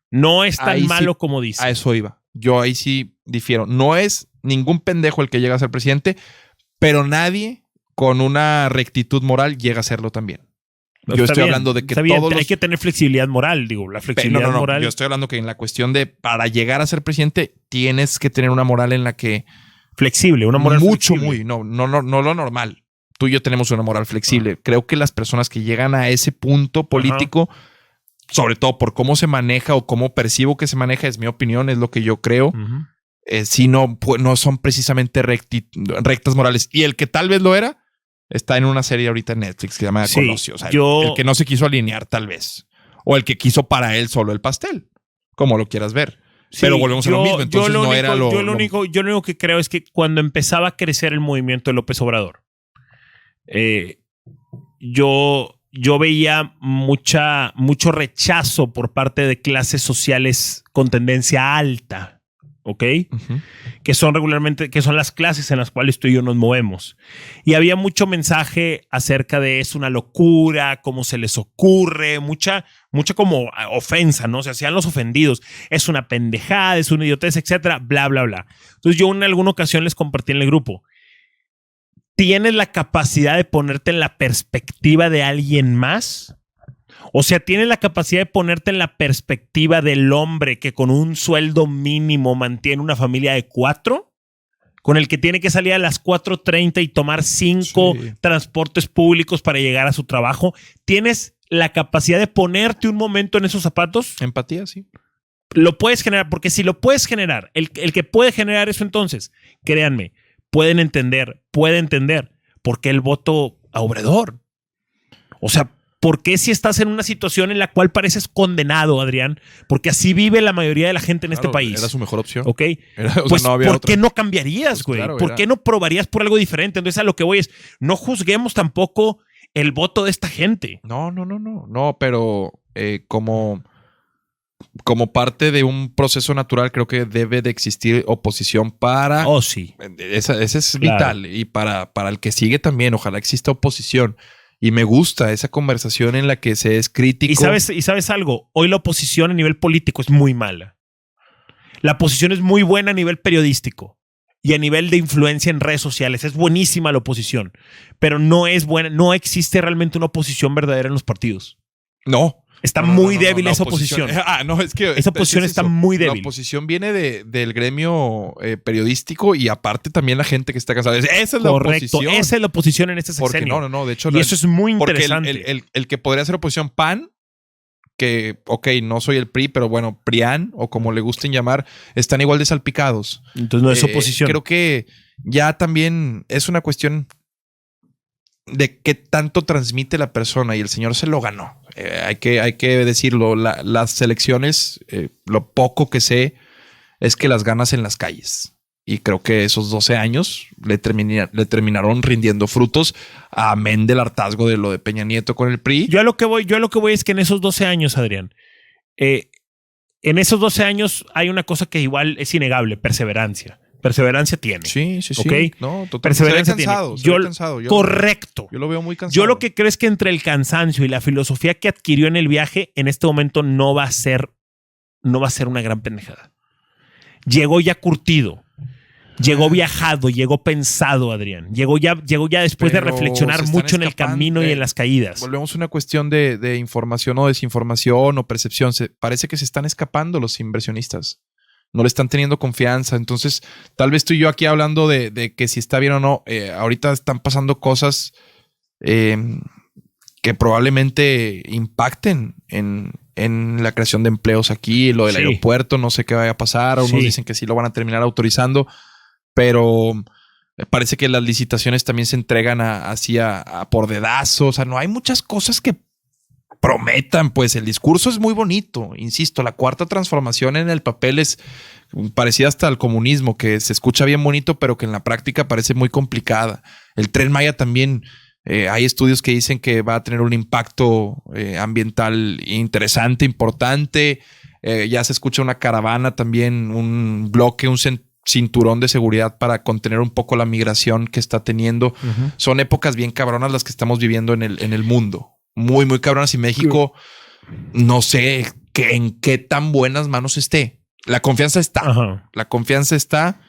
No es tan malo como dicen. A eso iba. Yo ahí sí difiero. No es ningún pendejo el que llega a ser presidente, pero nadie con una rectitud moral llega a serlo también. Yo estoy hablando de que hay que tener flexibilidad moral, la flexibilidad moral. Yo estoy hablando que en la cuestión de para llegar a ser presidente tienes que tener una moral en la que flexible, una moral flexible. No lo normal. Tú y yo tenemos una moral flexible. Creo que las personas que llegan a ese punto político, sobre todo por cómo se maneja o cómo percibo que se maneja, es mi opinión, es lo que yo creo. Si no son precisamente rectas morales. Y el que tal vez lo era, está en una serie ahorita en Netflix que se llama Sí, Colosio. O sea, el que no se quiso alinear tal vez. O el que quiso para él solo el pastel. Como lo quieras ver. Sí, Pero volvemos a lo mismo. Entonces no era lo... Yo lo único que creo es que cuando empezaba a crecer el movimiento de López Obrador, yo veía mucho rechazo por parte de clases sociales con tendencia alta, ¿ok? Ujú. Que son las clases en las cuales tú y yo nos movemos. Y había mucho mensaje acerca de es una locura, cómo se les ocurre, mucha como ofensa, ¿no? Se hacían los ofendidos. Es una pendejada, es una idiotez, etcétera, bla, bla, bla. Entonces yo en alguna ocasión les compartí en el grupo. ¿Tienes la capacidad de ponerte en la perspectiva de alguien más? O sea, ¿tienes la capacidad de ponerte en la perspectiva del hombre que con un sueldo mínimo mantiene una familia de 4? Con el que tiene que salir a las 4:30 y tomar 5 transportes públicos para llegar a su trabajo. ¿Tienes la capacidad de ponerte un momento en esos zapatos? Empatía, sí. Lo puedes generar, porque si lo puedes generar, el que puede generar eso entonces, créanme, puede entender por qué el voto a Obrador. O sea, ¿por qué si estás en una situación en la cual pareces condenado, Adrián? Porque así vive la mayoría de la gente en este país. Era su mejor opción. ¿Ok? Pues, no había ¿por otra. qué no cambiarías, güey? Claro, ¿Por qué no probarías por algo diferente? Entonces, a lo que voy es, no juzguemos tampoco el voto de esta gente. No, pero como parte de un proceso natural, creo que debe de existir oposición para... Oh, sí. Ese es Claro. vital. Y para el que sigue también, ojalá exista oposición. Y me gusta esa conversación en la que se es crítico. ¿Y sabes algo? Hoy la oposición a nivel político es muy mala. La oposición es muy buena a nivel periodístico y a nivel de influencia en redes sociales. Es buenísima la oposición, pero no es buena. No existe realmente una oposición verdadera en los partidos. No. Está muy débil la esa oposición. Es que esa oposición está muy débil. La oposición viene del gremio periodístico y aparte también la gente que está cansada. Esa es la oposición. Esa es la oposición en este sexenio. Porque no, de hecho. Y eso es muy interesante. Porque el que podría ser oposición PAN, que, ok, no soy el PRI, pero bueno, PRIAN, o como le gusten llamar, están igual de salpicados. Entonces no es oposición. Creo que ya también es una cuestión de qué tanto transmite la persona y el señor se lo ganó. Hay que decirlo. Las elecciones, lo poco que sé es que las ganas en las calles. Y creo que esos 12 años le terminaron rindiendo frutos, amén del hartazgo de lo de Peña Nieto con el PRI. Yo a lo que voy es que en esos 12 años, Adrián, en esos 12 años hay una cosa que igual es innegable: perseverancia. Perseverancia tiene. Sí. ¿Okay? No, totalmente. Perseverancia cansado, tiene. Correcto. Yo lo veo muy cansado. Yo lo que creo es que entre el cansancio y la filosofía que adquirió en el viaje, en este momento no va a ser una gran pendejada. Llegó ya curtido. Llegó viajado, llegó pensado, Adrián. Llegó ya después de reflexionar mucho en el camino y en las caídas. Volvemos a una cuestión de información o desinformación o percepción. Parece que se están escapando los inversionistas. No le están teniendo confianza. Entonces, tal vez tú y yo aquí hablando de que si está bien o no, ahorita están pasando cosas que probablemente impacten en la creación de empleos aquí, lo del aeropuerto, no sé qué vaya a pasar. Unos dicen que sí lo van a terminar autorizando, pero parece que las licitaciones también se entregan así por dedazo. O sea, no hay muchas cosas que prometan, pues el discurso es muy bonito. Insisto, la cuarta transformación en el papel es parecida hasta al comunismo, que se escucha bien bonito, pero que en la práctica parece muy complicada. El Tren Maya también, hay estudios que dicen que va a tener un impacto ambiental interesante, importante. Ya se escucha una caravana también, un bloque, un cinturón de seguridad para contener un poco la migración que está teniendo. Uh-huh. Son épocas bien cabronas las que estamos viviendo en el mundo. Muy, muy cabronas. Y México, no sé en qué tan buenas manos esté. La confianza está. Ajá. La confianza está.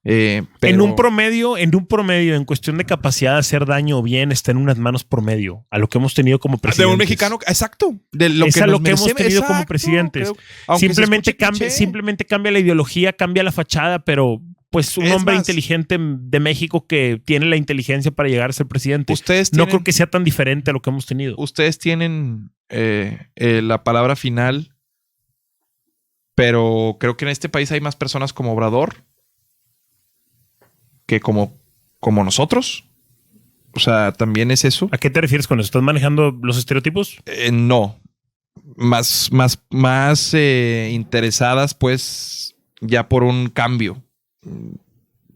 Pero... En un promedio, en cuestión de capacidad de hacer daño o bien, está en unas manos promedio a lo que hemos tenido como presidentes. De un mexicano, exacto. De lo que hemos tenido como presidentes. Simplemente cambia la ideología, cambia la fachada, pero pues un hombre inteligente de México que tiene la inteligencia para llegar a ser presidente. No creo que sea tan diferente a lo que hemos tenido. Ustedes tienen la palabra final, pero creo que en este país hay más personas como Obrador que como nosotros. O sea, también es eso. ¿A qué te refieres con eso? ¿Estás manejando los estereotipos? No. Más interesadas, pues, ya por un cambio.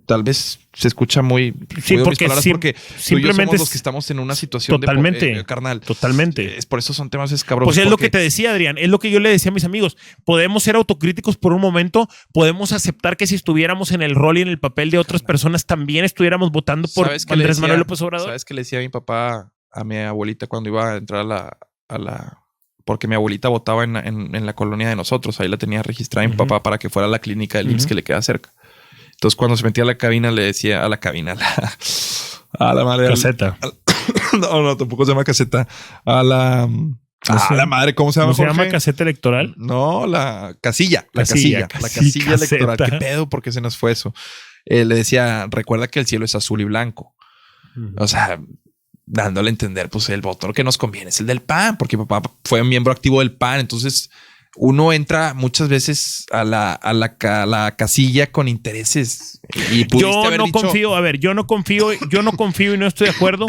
Tal vez se escucha muy... Sí, porque porque simplemente tú y yo somos los que estamos en una situación totalmente, carnal. Totalmente. Es por eso son temas escabrosos. Pues es lo que te decía, Adrián. Es lo que yo le decía a mis amigos. Podemos ser autocríticos por un momento. Podemos aceptar que si estuviéramos en el rol y en el papel de otras personas, también estuviéramos votando por Andrés Manuel López Obrador. ¿Sabes qué le decía a mi papá, a mi abuelita cuando iba a entrar a la porque mi abuelita votaba en la colonia de nosotros. Ahí la tenía registrada mi papá para que fuera a la clínica del IMSS que le queda cerca. Entonces, cuando se metía a la cabina, le decía a la cabina, a la madre. Caseta. No, tampoco se llama caseta. A la madre, ¿cómo se llama? ¿No se llama caseta electoral? No, la casilla. La casilla electoral. ¿Qué pedo? ¿Por qué se nos fue eso? Le decía, recuerda que el cielo es azul y blanco. O sea, dándole a entender, pues el voto que nos conviene es el del PAN, porque mi papá fue miembro activo del PAN. Entonces, uno entra muchas veces a la casilla con intereses. Y yo no confío y no estoy de acuerdo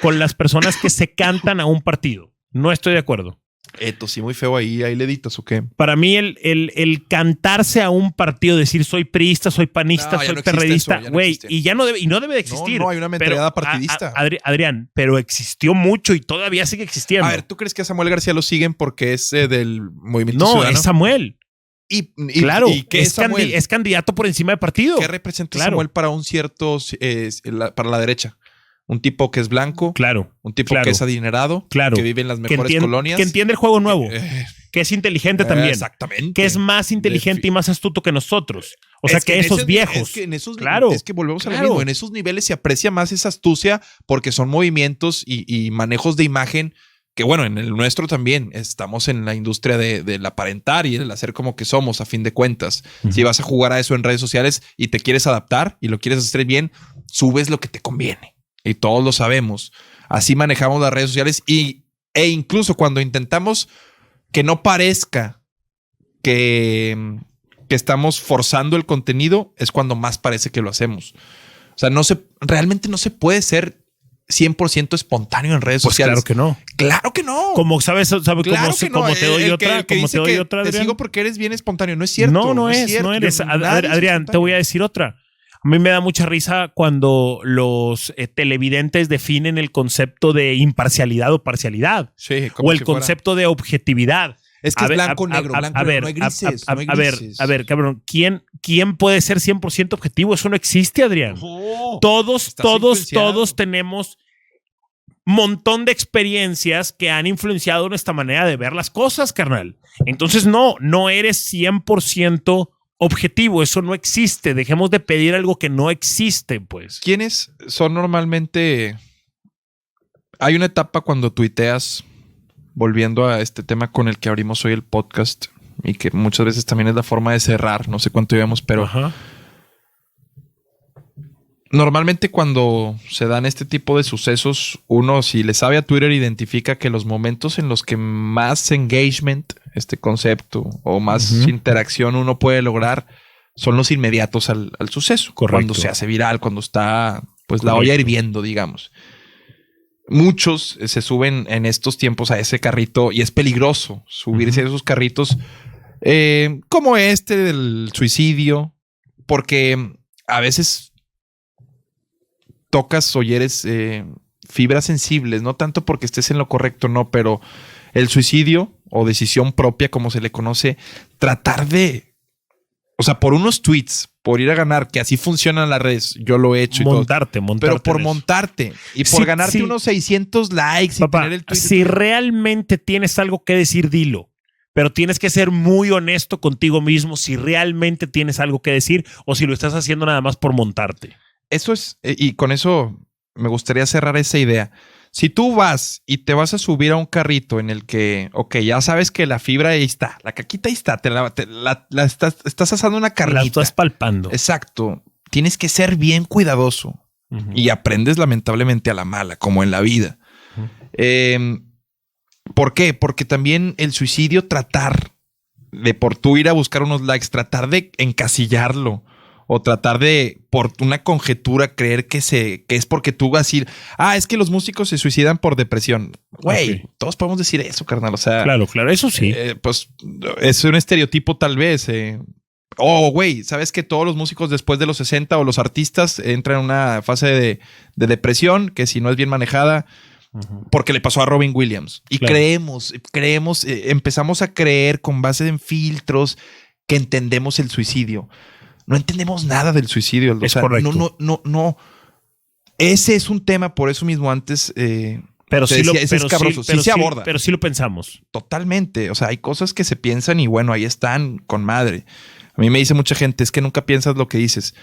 con las personas que se cantan a un partido. No estoy de acuerdo. Sí, muy feo ahí le editas o qué. Para mí el cantarse a un partido, decir soy priista, soy panista, soy perredista, güey, y no debe de existir. No hay una mentalidad partidista. Adrián, pero existió mucho y todavía sigue existiendo. A ver, ¿tú crees que a Samuel García lo siguen porque es del Movimiento Ciudadano? No, es Samuel. Claro, ¿y qué es candidato por encima de partido. ¿Qué representa Samuel para un cierto, para la derecha? Un tipo que es blanco, un tipo que es adinerado, que vive en las mejores colonias, que entiende el juego nuevo, que es inteligente también, exactamente, que es más inteligente y más astuto que nosotros. O sea, que esos viejos. Es que volvemos a lo mismo. En esos niveles se aprecia más esa astucia porque son movimientos y manejos de imagen que, bueno, en el nuestro también estamos en la industria del aparentar y el hacer como que somos a fin de cuentas. Si vas a jugar a eso en redes sociales y te quieres adaptar y lo quieres hacer bien, subes lo que te conviene. Y todos lo sabemos. Así manejamos las redes sociales e incluso cuando intentamos que no parezca que estamos forzando el contenido, es cuando más parece que lo hacemos. O sea, realmente no se puede ser 100% espontáneo en redes sociales. Claro que no. Claro que no. Como sabes, como te doy otra, Adrián. Te sigo porque eres bien espontáneo. No es cierto. No eres. Adrián, te voy a decir otra. A mí me da mucha risa cuando los televidentes definen el concepto de imparcialidad o parcialidad. Sí, o el concepto de objetividad. Es que es blanco, negro, no hay grises. A ver, cabrón, ¿quién puede ser 100% objetivo? Eso no existe, Adrián. Todos tenemos montón de experiencias que han influenciado nuestra manera de ver las cosas, carnal. Entonces, no eres 100% objetivo, eso no existe. Dejemos de pedir algo que no existe, pues. ¿Quiénes son normalmente? Hay una etapa cuando tuiteas, volviendo a este tema con el que abrimos hoy el podcast y que muchas veces también es la forma de cerrar, no sé cuánto llevamos, pero normalmente cuando se dan este tipo de sucesos, uno, si le sabe a Twitter, identifica que los momentos en los que más engagement, este concepto, o más interacción uno puede lograr son los inmediatos al suceso. Correcto. Cuando se hace viral, cuando está pues la olla hirviendo, digamos. Muchos se suben en estos tiempos a ese carrito y es peligroso subirse a esos carritos como este del suicidio, porque a veces tocas o hieres fibras sensibles, no tanto porque estés en lo correcto, no, pero el suicidio o decisión propia, como se le conoce, tratar de, o sea, por unos tweets, por ir a ganar, que así funcionan las redes, yo lo he hecho montarte, pero por montarte y por ganarte unos 600 likes, papá, y tener el tweet. Si realmente tienes algo que decir, dilo. Pero tienes que ser muy honesto contigo mismo si realmente tienes algo que decir o si lo estás haciendo nada más por montarte. Eso es, y con eso me gustaría cerrar esa idea. Si tú vas y te vas a subir a un carrito en el que, ok, ya sabes que la fibra ahí está, la caquita ahí está, estás asando una carnita. La estás palpando. Exacto. Tienes que ser bien cuidadoso y aprendes lamentablemente a la mala, como en la vida. ¿Por qué? Porque también el suicidio, tratar de por tú ir a buscar unos likes, tratar de encasillarlo o tratar de, por una conjetura, creer que es porque tú vas a decir, es que los músicos se suicidan por depresión. Güey, todos podemos decir eso, carnal. O sea, claro, eso sí. Pues es un estereotipo tal vez. Güey, ¿sabes que todos los músicos después de los 60 o los artistas entran en una fase de depresión que si no es bien manejada, porque le pasó a Robin Williams? Y creemos, empezamos a creer con base en filtros que entendemos el suicidio. No entendemos nada del suicidio. Es correcto. No. Ese es un tema, por eso mismo antes... pero sí, se aborda. Pero sí lo pensamos. Totalmente. O sea, hay cosas que se piensan y bueno, ahí están con madre. A mí me dice mucha gente, es que nunca piensas lo que dices.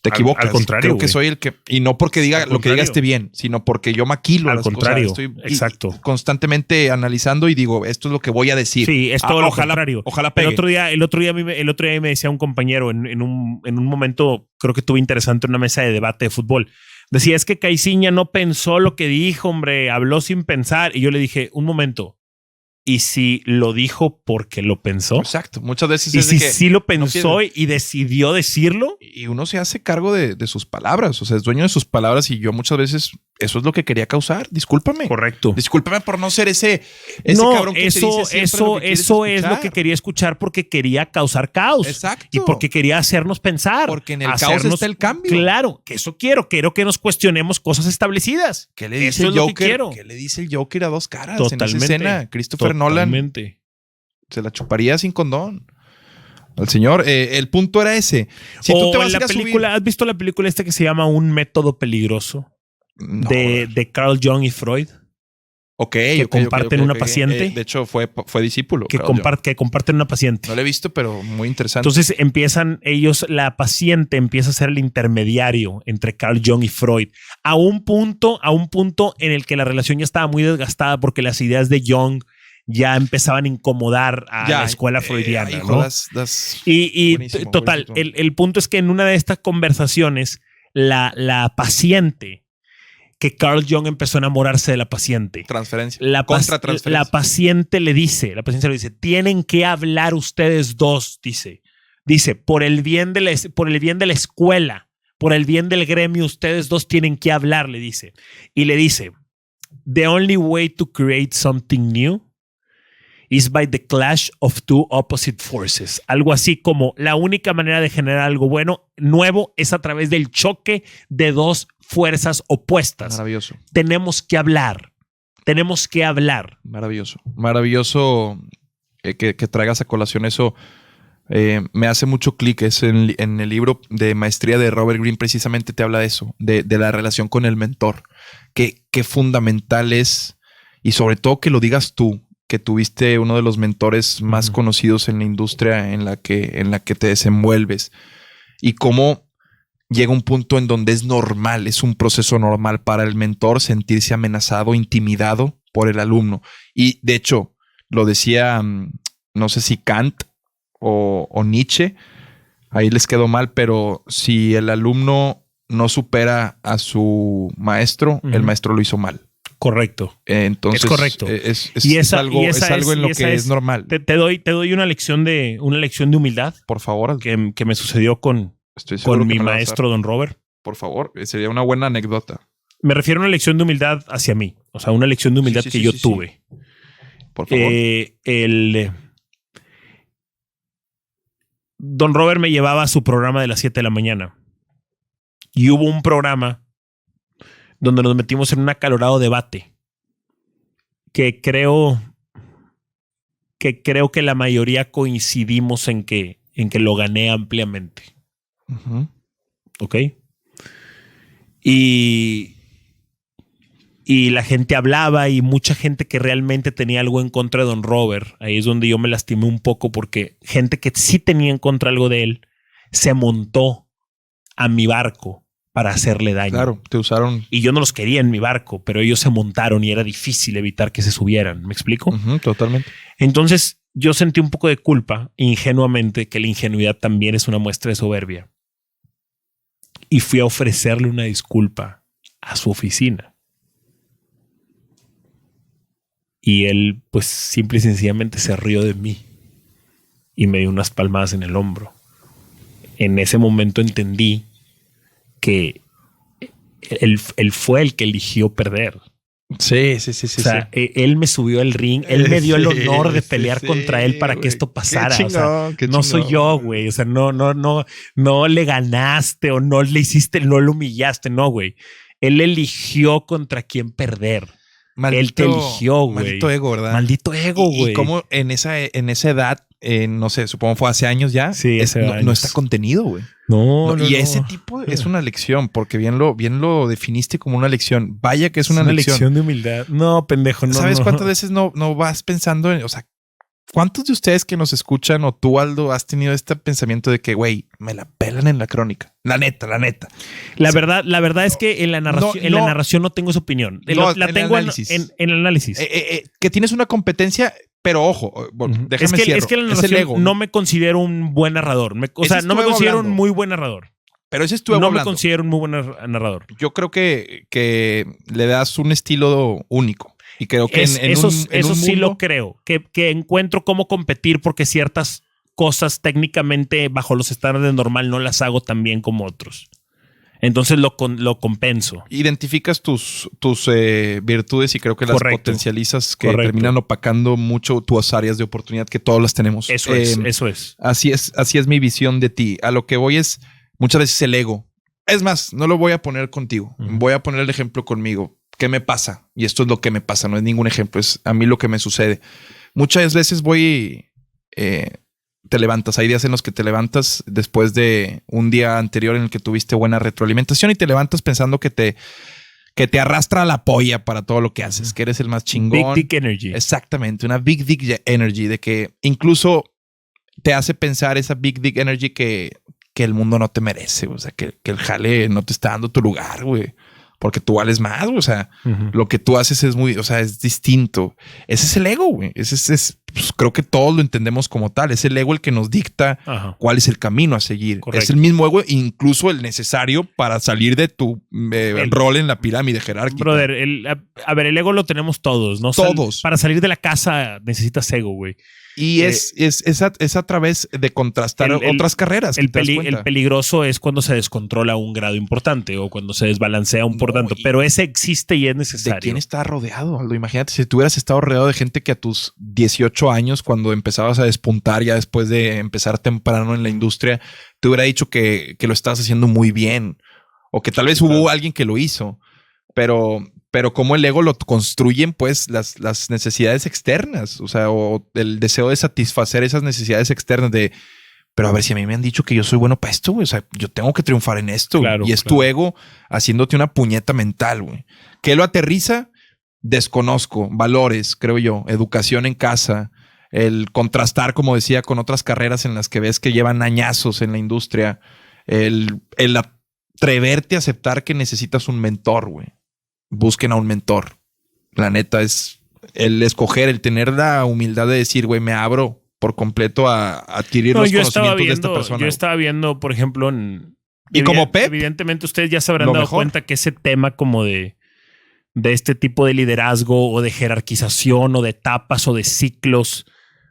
Te equivocas. Al contrario, creo que soy el que... Y no porque diga lo que diga esté bien, sino porque yo maquilo las cosas. Estoy constantemente analizando y digo, esto es lo que voy a decir. Sí, es todo lo contrario. Ojalá pegue. El otro día me decía un compañero en un momento, creo que estuvo interesante en una mesa de debate de fútbol. Decía, es que Caixinha no pensó lo que dijo, hombre, habló sin pensar. Y yo le dije, un momento. ¿Y si lo dijo porque lo pensó? Exacto. Muchas veces ¿Y si sí lo pensó y decidió decirlo? Y uno se hace cargo de sus palabras. O sea, es dueño de sus palabras y yo muchas veces eso es lo que quería causar. Discúlpame. Correcto. Discúlpame por no ser ese cabrón que te dice siempre eso es lo que quería escuchar porque quería causar caos. Exacto. Y porque quería hacernos pensar. Porque en el caos está el cambio. Claro, que eso quiero. Quiero que nos cuestionemos cosas establecidas. ¿Qué le dice el Joker? ¿Qué le dice el Joker a dos caras? Totalmente. En esa escena, Christopher Nolan se la chuparía sin condón al señor. El punto era ese. Si tú te vas a película, ¿has visto la película esta que se llama Un método peligroso? No. De Carl Jung y Freud. Que comparten una paciente. De hecho, fue discípulo. Que comparten una paciente. No lo he visto, pero muy interesante. Entonces la paciente empieza a ser el intermediario entre Carl Jung y Freud. A un punto en el que la relación ya estaba muy desgastada porque las ideas de Jung ya empezaban a incomodar a la escuela freudiana. Hijo, ¿no? Y total, buenísimo. El punto es que en una de estas conversaciones, la paciente, que Carl Jung empezó a enamorarse de la paciente. Transferencia. La paciente le dice, tienen que hablar ustedes dos, dice, por el bien de la escuela, por el bien del gremio, ustedes dos tienen que hablar, le dice. Y le dice, the only way to create something new is by the clash of two opposite forces. Algo así como la única manera de generar algo nuevo es a través del choque de dos fuerzas opuestas. Maravilloso. Tenemos que hablar. Maravilloso que traigas a colación eso. Me hace mucho clic. Es en el libro de maestría de Robert Greene, precisamente te habla de eso, de la relación con el mentor. Qué fundamental es, y sobre todo que lo digas tú, que tuviste uno de los mentores más conocidos en la industria en la que te desenvuelves, y cómo llega un punto en donde es normal, es un proceso normal para el mentor sentirse amenazado, intimidado por el alumno. Y de hecho, lo decía, no sé si Kant o Nietzsche, ahí les quedó mal, pero si el alumno no supera a su maestro, el maestro lo hizo mal. Correcto. Entonces, es correcto. Es algo en lo que es normal. Te doy una lección de humildad. Por favor. Que me sucedió con mi maestro, don Robert. Por favor, sería una buena anécdota. Me refiero a una lección de humildad hacia mí. O sea, una lección de humildad que yo tuve. Por favor. Don Robert me llevaba a su programa de las 7 de la mañana. Y hubo un programa donde nos metimos en un acalorado debate que creo que la mayoría coincidimos en que lo gané ampliamente. ¿Ok? Y la gente hablaba y mucha gente que realmente tenía algo en contra de don Robert. Ahí es donde yo me lastimé un poco porque gente que sí tenía en contra algo de él se montó a mi barco para hacerle daño. Claro, te usaron. Y yo no los quería en mi barco, pero ellos se montaron y era difícil evitar que se subieran. ¿Me explico? Totalmente. Entonces yo sentí un poco de culpa, ingenuamente, que la ingenuidad también es una muestra de soberbia. Y fui a ofrecerle una disculpa a su oficina. Y él, pues, simple y sencillamente se rió de mí y me dio unas palmadas en el hombro. en ese momento entendí que él fue el que eligió perder. Sí. O sea, él me subió al ring, él me dio el honor de pelear contra él para que esto pasara. Qué chingón, o sea, no soy yo, güey. O sea, no le ganaste o no le hiciste, no lo humillaste, no, güey. Él eligió contra quién perder. Él te eligió, güey. Maldito ego, ¿verdad? Maldito ego, güey. Y cómo en esa edad, no sé, supongo fue hace años ya, sí, no está contenido, güey. No, ese tipo es una lección, porque bien lo definiste como una lección. Vaya que es una lección de humildad. No, pendejo, no. ¿Sabes cuántas veces no vas pensando en, o sea, cuántos de ustedes que nos escuchan o tú, Aldo, has tenido este pensamiento de que, güey, me la pelan en la crónica? La neta. La verdad es que en la narración no tengo esa opinión. La tengo en el análisis. Que tienes una competencia. Pero ojo, déjame es que en la narración no me considero un buen narrador. No me considero un muy buen narrador. Pero ese es tu ego No hablando. me considero un muy buen narrador. Yo creo que le das un estilo único. Y creo que eso sí lo creo. Que encuentro cómo competir porque ciertas cosas técnicamente bajo los estándares normal no las hago tan bien como otros. Entonces lo compenso. Identificas tus virtudes y creo que las potencializas, que terminan opacando mucho tus áreas de oportunidad, que todas las tenemos. Eso es. Así es mi visión de ti. A lo que voy es muchas veces el ego. Es más, no lo voy a poner contigo. Voy a poner el ejemplo conmigo. ¿Qué me pasa? Y esto es lo que me pasa. No es ningún ejemplo. Es a mí lo que me sucede. Muchas veces te levantas. Hay días en los que te levantas después de un día anterior en el que tuviste buena retroalimentación y te levantas pensando que te arrastra la polla para todo lo que haces, que eres el más chingón. Big Dick Energy. Exactamente, una Big Dick Energy, de que incluso te hace pensar esa Big Dick Energy que el mundo no te merece, o sea, que el jale no te está dando tu lugar, güey. Porque tú vales más, güey. O sea, lo que tú haces es distinto. Ese es el ego, güey. Pues, creo que todos lo entendemos como tal. Es el ego el que nos dicta cuál es el camino a seguir. Correcto. Es el mismo ego, incluso el necesario para salir de tu rol en la pirámide jerárquica. Brother, el ego lo tenemos todos, ¿no? Todos. Para salir de la casa necesitas ego, güey. Y es a través de contrastar otras carreras. El peligroso es cuando se descontrola a un grado importante o cuando se desbalancea por tanto. Pero ese existe y es necesario. ¿De quién está rodeado, Aldo? Imagínate si tú hubieras estado rodeado de gente que a tus 18 años, cuando empezabas a despuntar, ya después de empezar temprano en la industria, te hubiera dicho que lo estabas haciendo muy bien. O que tal vez hubo alguien que lo hizo. Pero como el ego lo construyen, pues, las necesidades externas, o sea, o el deseo de satisfacer esas necesidades externas pero a ver, si a mí me han dicho que yo soy bueno para esto, güey, o sea, yo tengo que triunfar en esto. Claro, y es tu ego haciéndote una puñeta mental, güey. ¿Qué lo aterriza? Desconozco. Valores, creo yo. Educación en casa. El contrastar, como decía, con otras carreras en las que ves que llevan añazos en la industria. El atreverte a aceptar que necesitas un mentor, güey. Busquen a un mentor. La neta es el escoger, el tener la humildad de decir, güey, me abro por completo a adquirir los conocimientos de esta persona. Yo estaba viendo, por ejemplo, y como Pep, evidentemente ustedes ya se habrán dado cuenta que ese tema como de este tipo de liderazgo o de jerarquización o de etapas o de ciclos,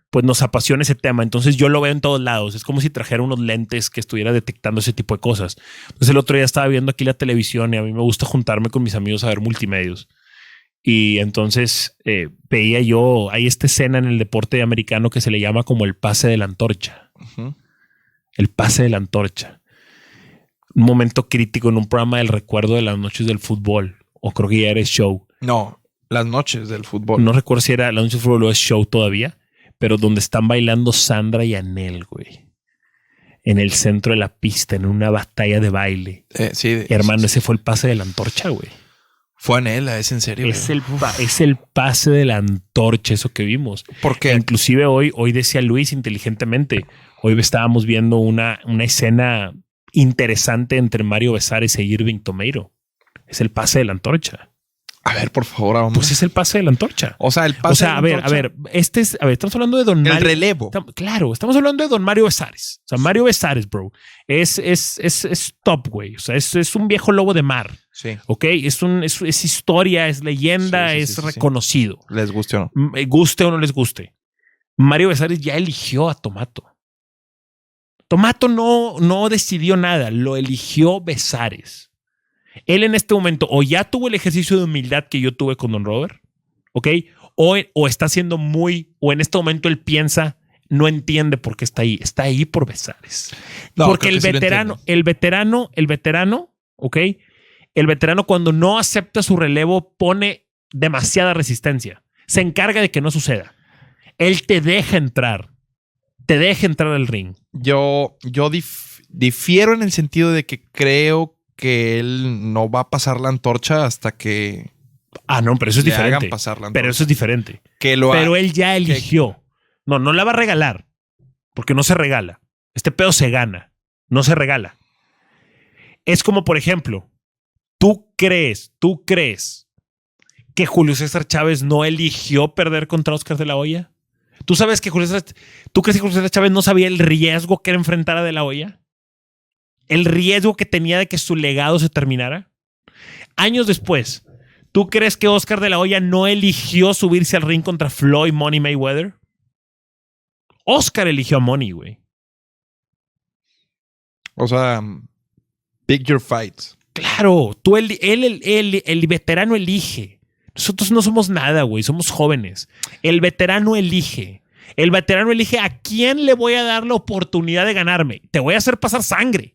pues nos apasiona ese tema. Entonces yo lo veo en todos lados. Es como si trajera unos lentes que estuviera detectando ese tipo de cosas. Entonces el otro día estaba viendo aquí la televisión y a mí me gusta juntarme con mis amigos a ver multimedios. Y entonces veía yo, hay esta escena en el deporte americano que se le llama como el pase de la antorcha. El pase de la antorcha. Un momento crítico en un programa del recuerdo de las noches del fútbol. O creo que ya era show. No, las noches del fútbol. No recuerdo si era las noches del fútbol o es show todavía. Pero donde están bailando Sandra y Anel, güey. En el centro de la pista, en una batalla de baile. Sí. Hermano, ese fue el pase de la antorcha, güey. Fue Anel, es en serio. Es el pase de la antorcha, eso que vimos. ¿Por qué? Inclusive hoy decía Luis inteligentemente, hoy estábamos viendo una escena interesante entre Mario Besares e Irving Tomeiro. Es el pase de la antorcha. A ver, por favor, vamos. Pues es el pase de la antorcha. O sea, el pase de la antorcha. A ver, estamos hablando de Don Mario. El relevo. Estamos hablando de Don Mario Besares. O sea, Mario Besares, bro. Es top, güey. O sea, es un viejo lobo de mar. Sí. Ok, es historia, es leyenda, es reconocido. Les guste o no. Guste o no les guste. Mario Besares ya eligió a Tomato. Tomato no decidió nada, lo eligió Besares. Él en este momento o ya tuvo el ejercicio de humildad que yo tuve con Don Robert, ¿ok? O está siendo o en este momento él piensa, no entiende por qué está ahí por Besares. No, porque creo que el veterano, ¿ok? El veterano cuando no acepta su relevo pone demasiada resistencia. Se encarga de que no suceda. Él te deja entrar al ring. Yo difiero en el sentido de que creo que él no va a pasar la antorcha hasta que no, pero eso es diferente. hagan pasar la antorcha. Pero eso es diferente. Pero él ya eligió. No la va a regalar. Porque no se regala. Este pedo se gana. No se regala. Es como, por ejemplo, ¿tú crees que Julio César Chávez no eligió perder contra Oscar de la Hoya? ¿Tú crees que Julio César Chávez no sabía el riesgo que era enfrentar a De la Hoya? ¿El riesgo que tenía de que su legado se terminara? Años después, ¿tú crees que Oscar de la Hoya no eligió subirse al ring contra Floyd Money Mayweather? Oscar eligió a Money, güey. O sea, pick your fights. Claro, el veterano elige. Nosotros no somos nada, güey. Somos jóvenes. El veterano elige. El veterano elige a quién le voy a dar la oportunidad de ganarme. Te voy a hacer pasar sangre.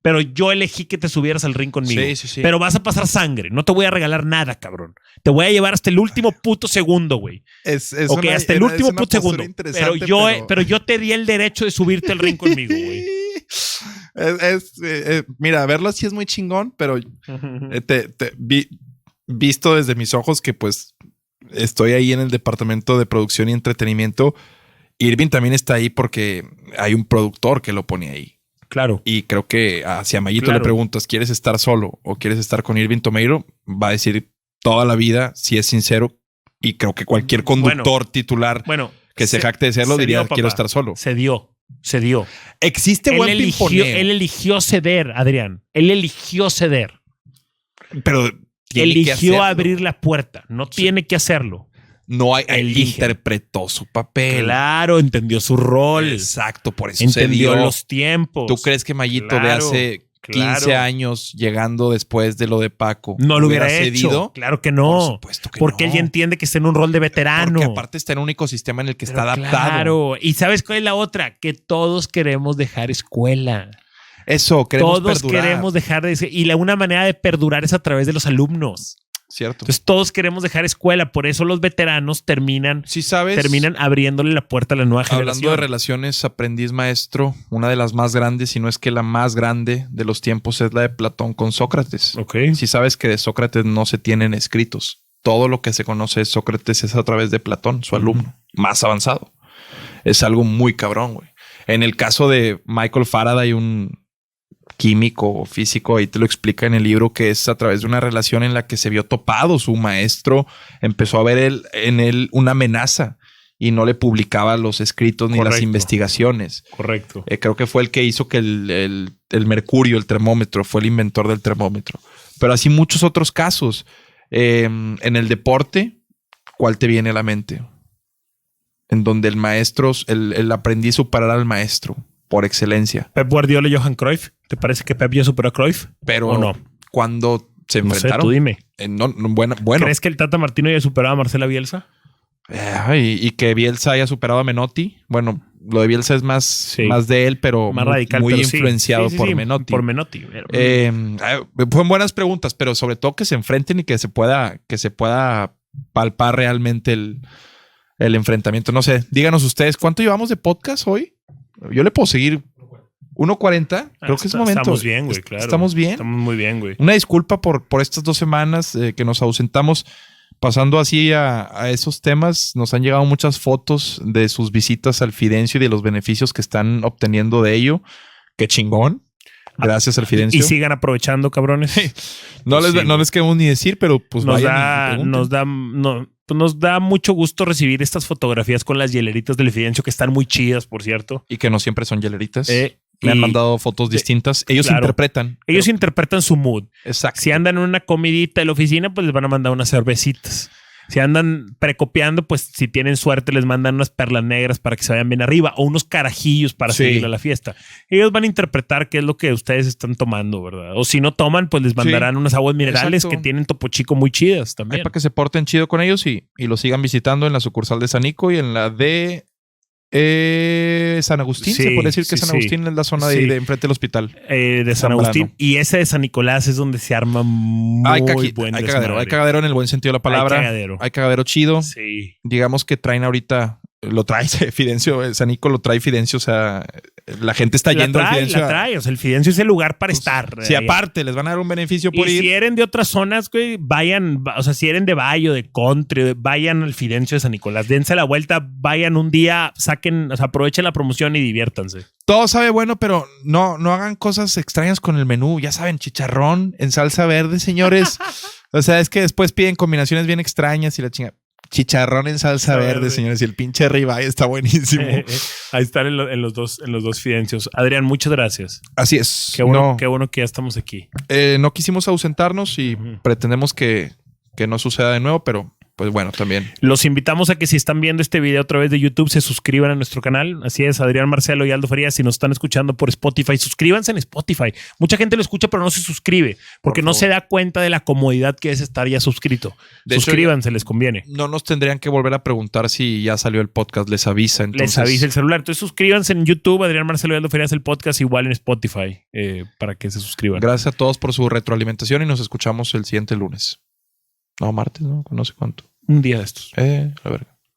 Pero yo elegí que te subieras al ring conmigo. Sí. Pero vas a pasar sangre. No te voy a regalar nada, cabrón. Te voy a llevar hasta el último puto segundo, güey. Hasta el último puto segundo. Pero yo te di el derecho de subirte al ring conmigo, güey. Mira, verlo así es muy chingón, pero visto desde mis ojos que pues estoy ahí en el departamento de producción y entretenimiento. Irving también está ahí porque hay un productor que lo pone ahí. Claro. Y creo que si a Mayito le preguntas, ¿quieres estar solo o quieres estar con Irving Tomeiro? Va a decir toda la vida, si es sincero. Y creo que cualquier conductor titular que se jacte de serlo diría, quiero estar solo. Se dio. Existe buen pimponeo. Él eligió ceder, Adrián. Él eligió ceder. Pero eligió abrir la puerta. No tiene que hacerlo. No él interpretó su papel. Claro, entendió su rol. Exacto, por eso entendió los tiempos. ¿Tú crees que Mayito de hace 15 años llegando después de lo de Paco no lo hubiera cedido? Claro que no. Por supuesto que porque él ya entiende que está en un rol de veterano. Porque aparte está en un ecosistema en el que está adaptado. Claro. ¿Y sabes cuál es la otra? Que todos queremos dejar escuela. Eso, queremos todos perdurar. Queremos dejar de... Y una manera de perdurar es a través de los alumnos. Cierto. Entonces todos queremos dejar escuela. Por eso los veteranos terminan abriéndole la puerta a la nueva generación. Hablando de relaciones aprendiz-maestro, una de las más grandes, si no es que la más grande de los tiempos, es la de Platón con Sócrates. Okay. Si sabes que de Sócrates no se tienen escritos. Todo lo que se conoce de Sócrates es a través de Platón, su alumno más avanzado. Es algo muy cabrón, güey. En el caso de Michael Faraday, un químico o físico, ahí te lo explica en el libro, que es a través de una relación en la que se vio topado su maestro, empezó a ver en él una amenaza y no le publicaba los escritos ni las investigaciones. Correcto. Creo que fue el que hizo que el mercurio, el termómetro, fue el inventor del termómetro. Pero así muchos otros casos. En el deporte, ¿cuál te viene a la mente? En donde el maestro, el aprendiz superará al maestro por excelencia. Pep Guardiola y Johan Cruyff. ¿Te parece que Pep ya superó a Cruyff? Pero ¿o no? Cuando se enfrentaron. No sé, tú dime. Bueno. ¿Crees que el Tata Martino haya superado a Marcela Bielsa? Y que Bielsa haya superado a Menotti. Bueno, lo de Bielsa es más de él, pero más radical, muy pero influenciado por Menotti. Por Menotti. Fueron buenas preguntas, pero sobre todo que se enfrenten y que se pueda palpar realmente el enfrentamiento. No sé, díganos ustedes, ¿cuánto llevamos de podcast hoy? Yo le puedo seguir 1:40. Creo que es momento. Estamos bien, güey, claro. Estamos bien. Estamos muy bien, güey. Una disculpa por estas 2 semanas que nos ausentamos. Pasando así a esos temas, nos han llegado muchas fotos de sus visitas al Fidencio y de los beneficios que están obteniendo de ello. ¡Qué chingón! Gracias al Fidencio. Y sigan aprovechando, cabrones. No les queremos ni decir, pero pues nos da mucho gusto recibir estas fotografías con las hieleritas del Fidencio, que están muy chidas, por cierto. Y que no siempre son hieleritas. Me han mandado fotos distintas. Ellos interpretan. Ellos interpretan su mood. Exacto. Si andan en una comidita de la oficina, pues les van a mandar unas cervecitas. Si andan precopiando, pues si tienen suerte les mandan unas perlas negras para que se vayan bien arriba o unos carajillos para seguir a la fiesta. Ellos van a interpretar qué es lo que ustedes están tomando, ¿verdad? O si no toman, pues les mandarán unas aguas minerales que tienen Topo Chico muy chidas también. Para que se porten chido con ellos y lo sigan visitando en la sucursal de San Nico y en la de San Agustín. Se puede decir que San Agustín es la zona de enfrente del hospital. De San Agustín. Y ese de San Nicolás es donde se arma muy buen desmadre. Hay cagadero en el buen sentido de la palabra. Hay cagadero chido. Sí. Digamos que traen ahorita... Lo trae Fidencio, San Nico lo trae Fidencio, o sea, la gente está yendo al Fidencio. La trae, o sea, el Fidencio es el lugar para estar. Sí, aparte, les van a dar un beneficio por ir. Y si eran de otras zonas, güey, vayan, o sea, si eran de Bayo, de Country, vayan al Fidencio de San Nicolás, dense la vuelta, vayan un día, saquen, o sea, aprovechen la promoción y diviértanse. Todo sabe bueno, pero no hagan cosas extrañas con el menú. Ya saben, chicharrón en salsa verde, señores. O sea, es que después piden combinaciones bien extrañas y la chinga. Chicharrón en salsa verde, señores. Y el pinche ribeye está buenísimo. Ahí están en los dos Fidencios. Adrián, muchas gracias. Así es. Qué bueno que ya estamos aquí. No quisimos ausentarnos y pretendemos que no suceda de nuevo, pero pues bueno, también. Los invitamos a que si están viendo este video a través de YouTube se suscriban a nuestro canal. Así es, Adrián Marcelo y Aldo Farías. Si nos están escuchando por Spotify, suscríbanse en Spotify. Mucha gente lo escucha pero no se suscribe porque no se da cuenta de la comodidad que es estar ya suscrito. Suscríbanse, les conviene. No nos tendrían que volver a preguntar si ya salió el podcast. Les avisa. Entonces... Les avisa el celular. Entonces suscríbanse en YouTube, Adrián Marcelo y Aldo Farías, el podcast, igual en Spotify, para que se suscriban. Gracias a todos por su retroalimentación y nos escuchamos el siguiente lunes. No, martes, no sé cuánto. Un día de estos. La verga.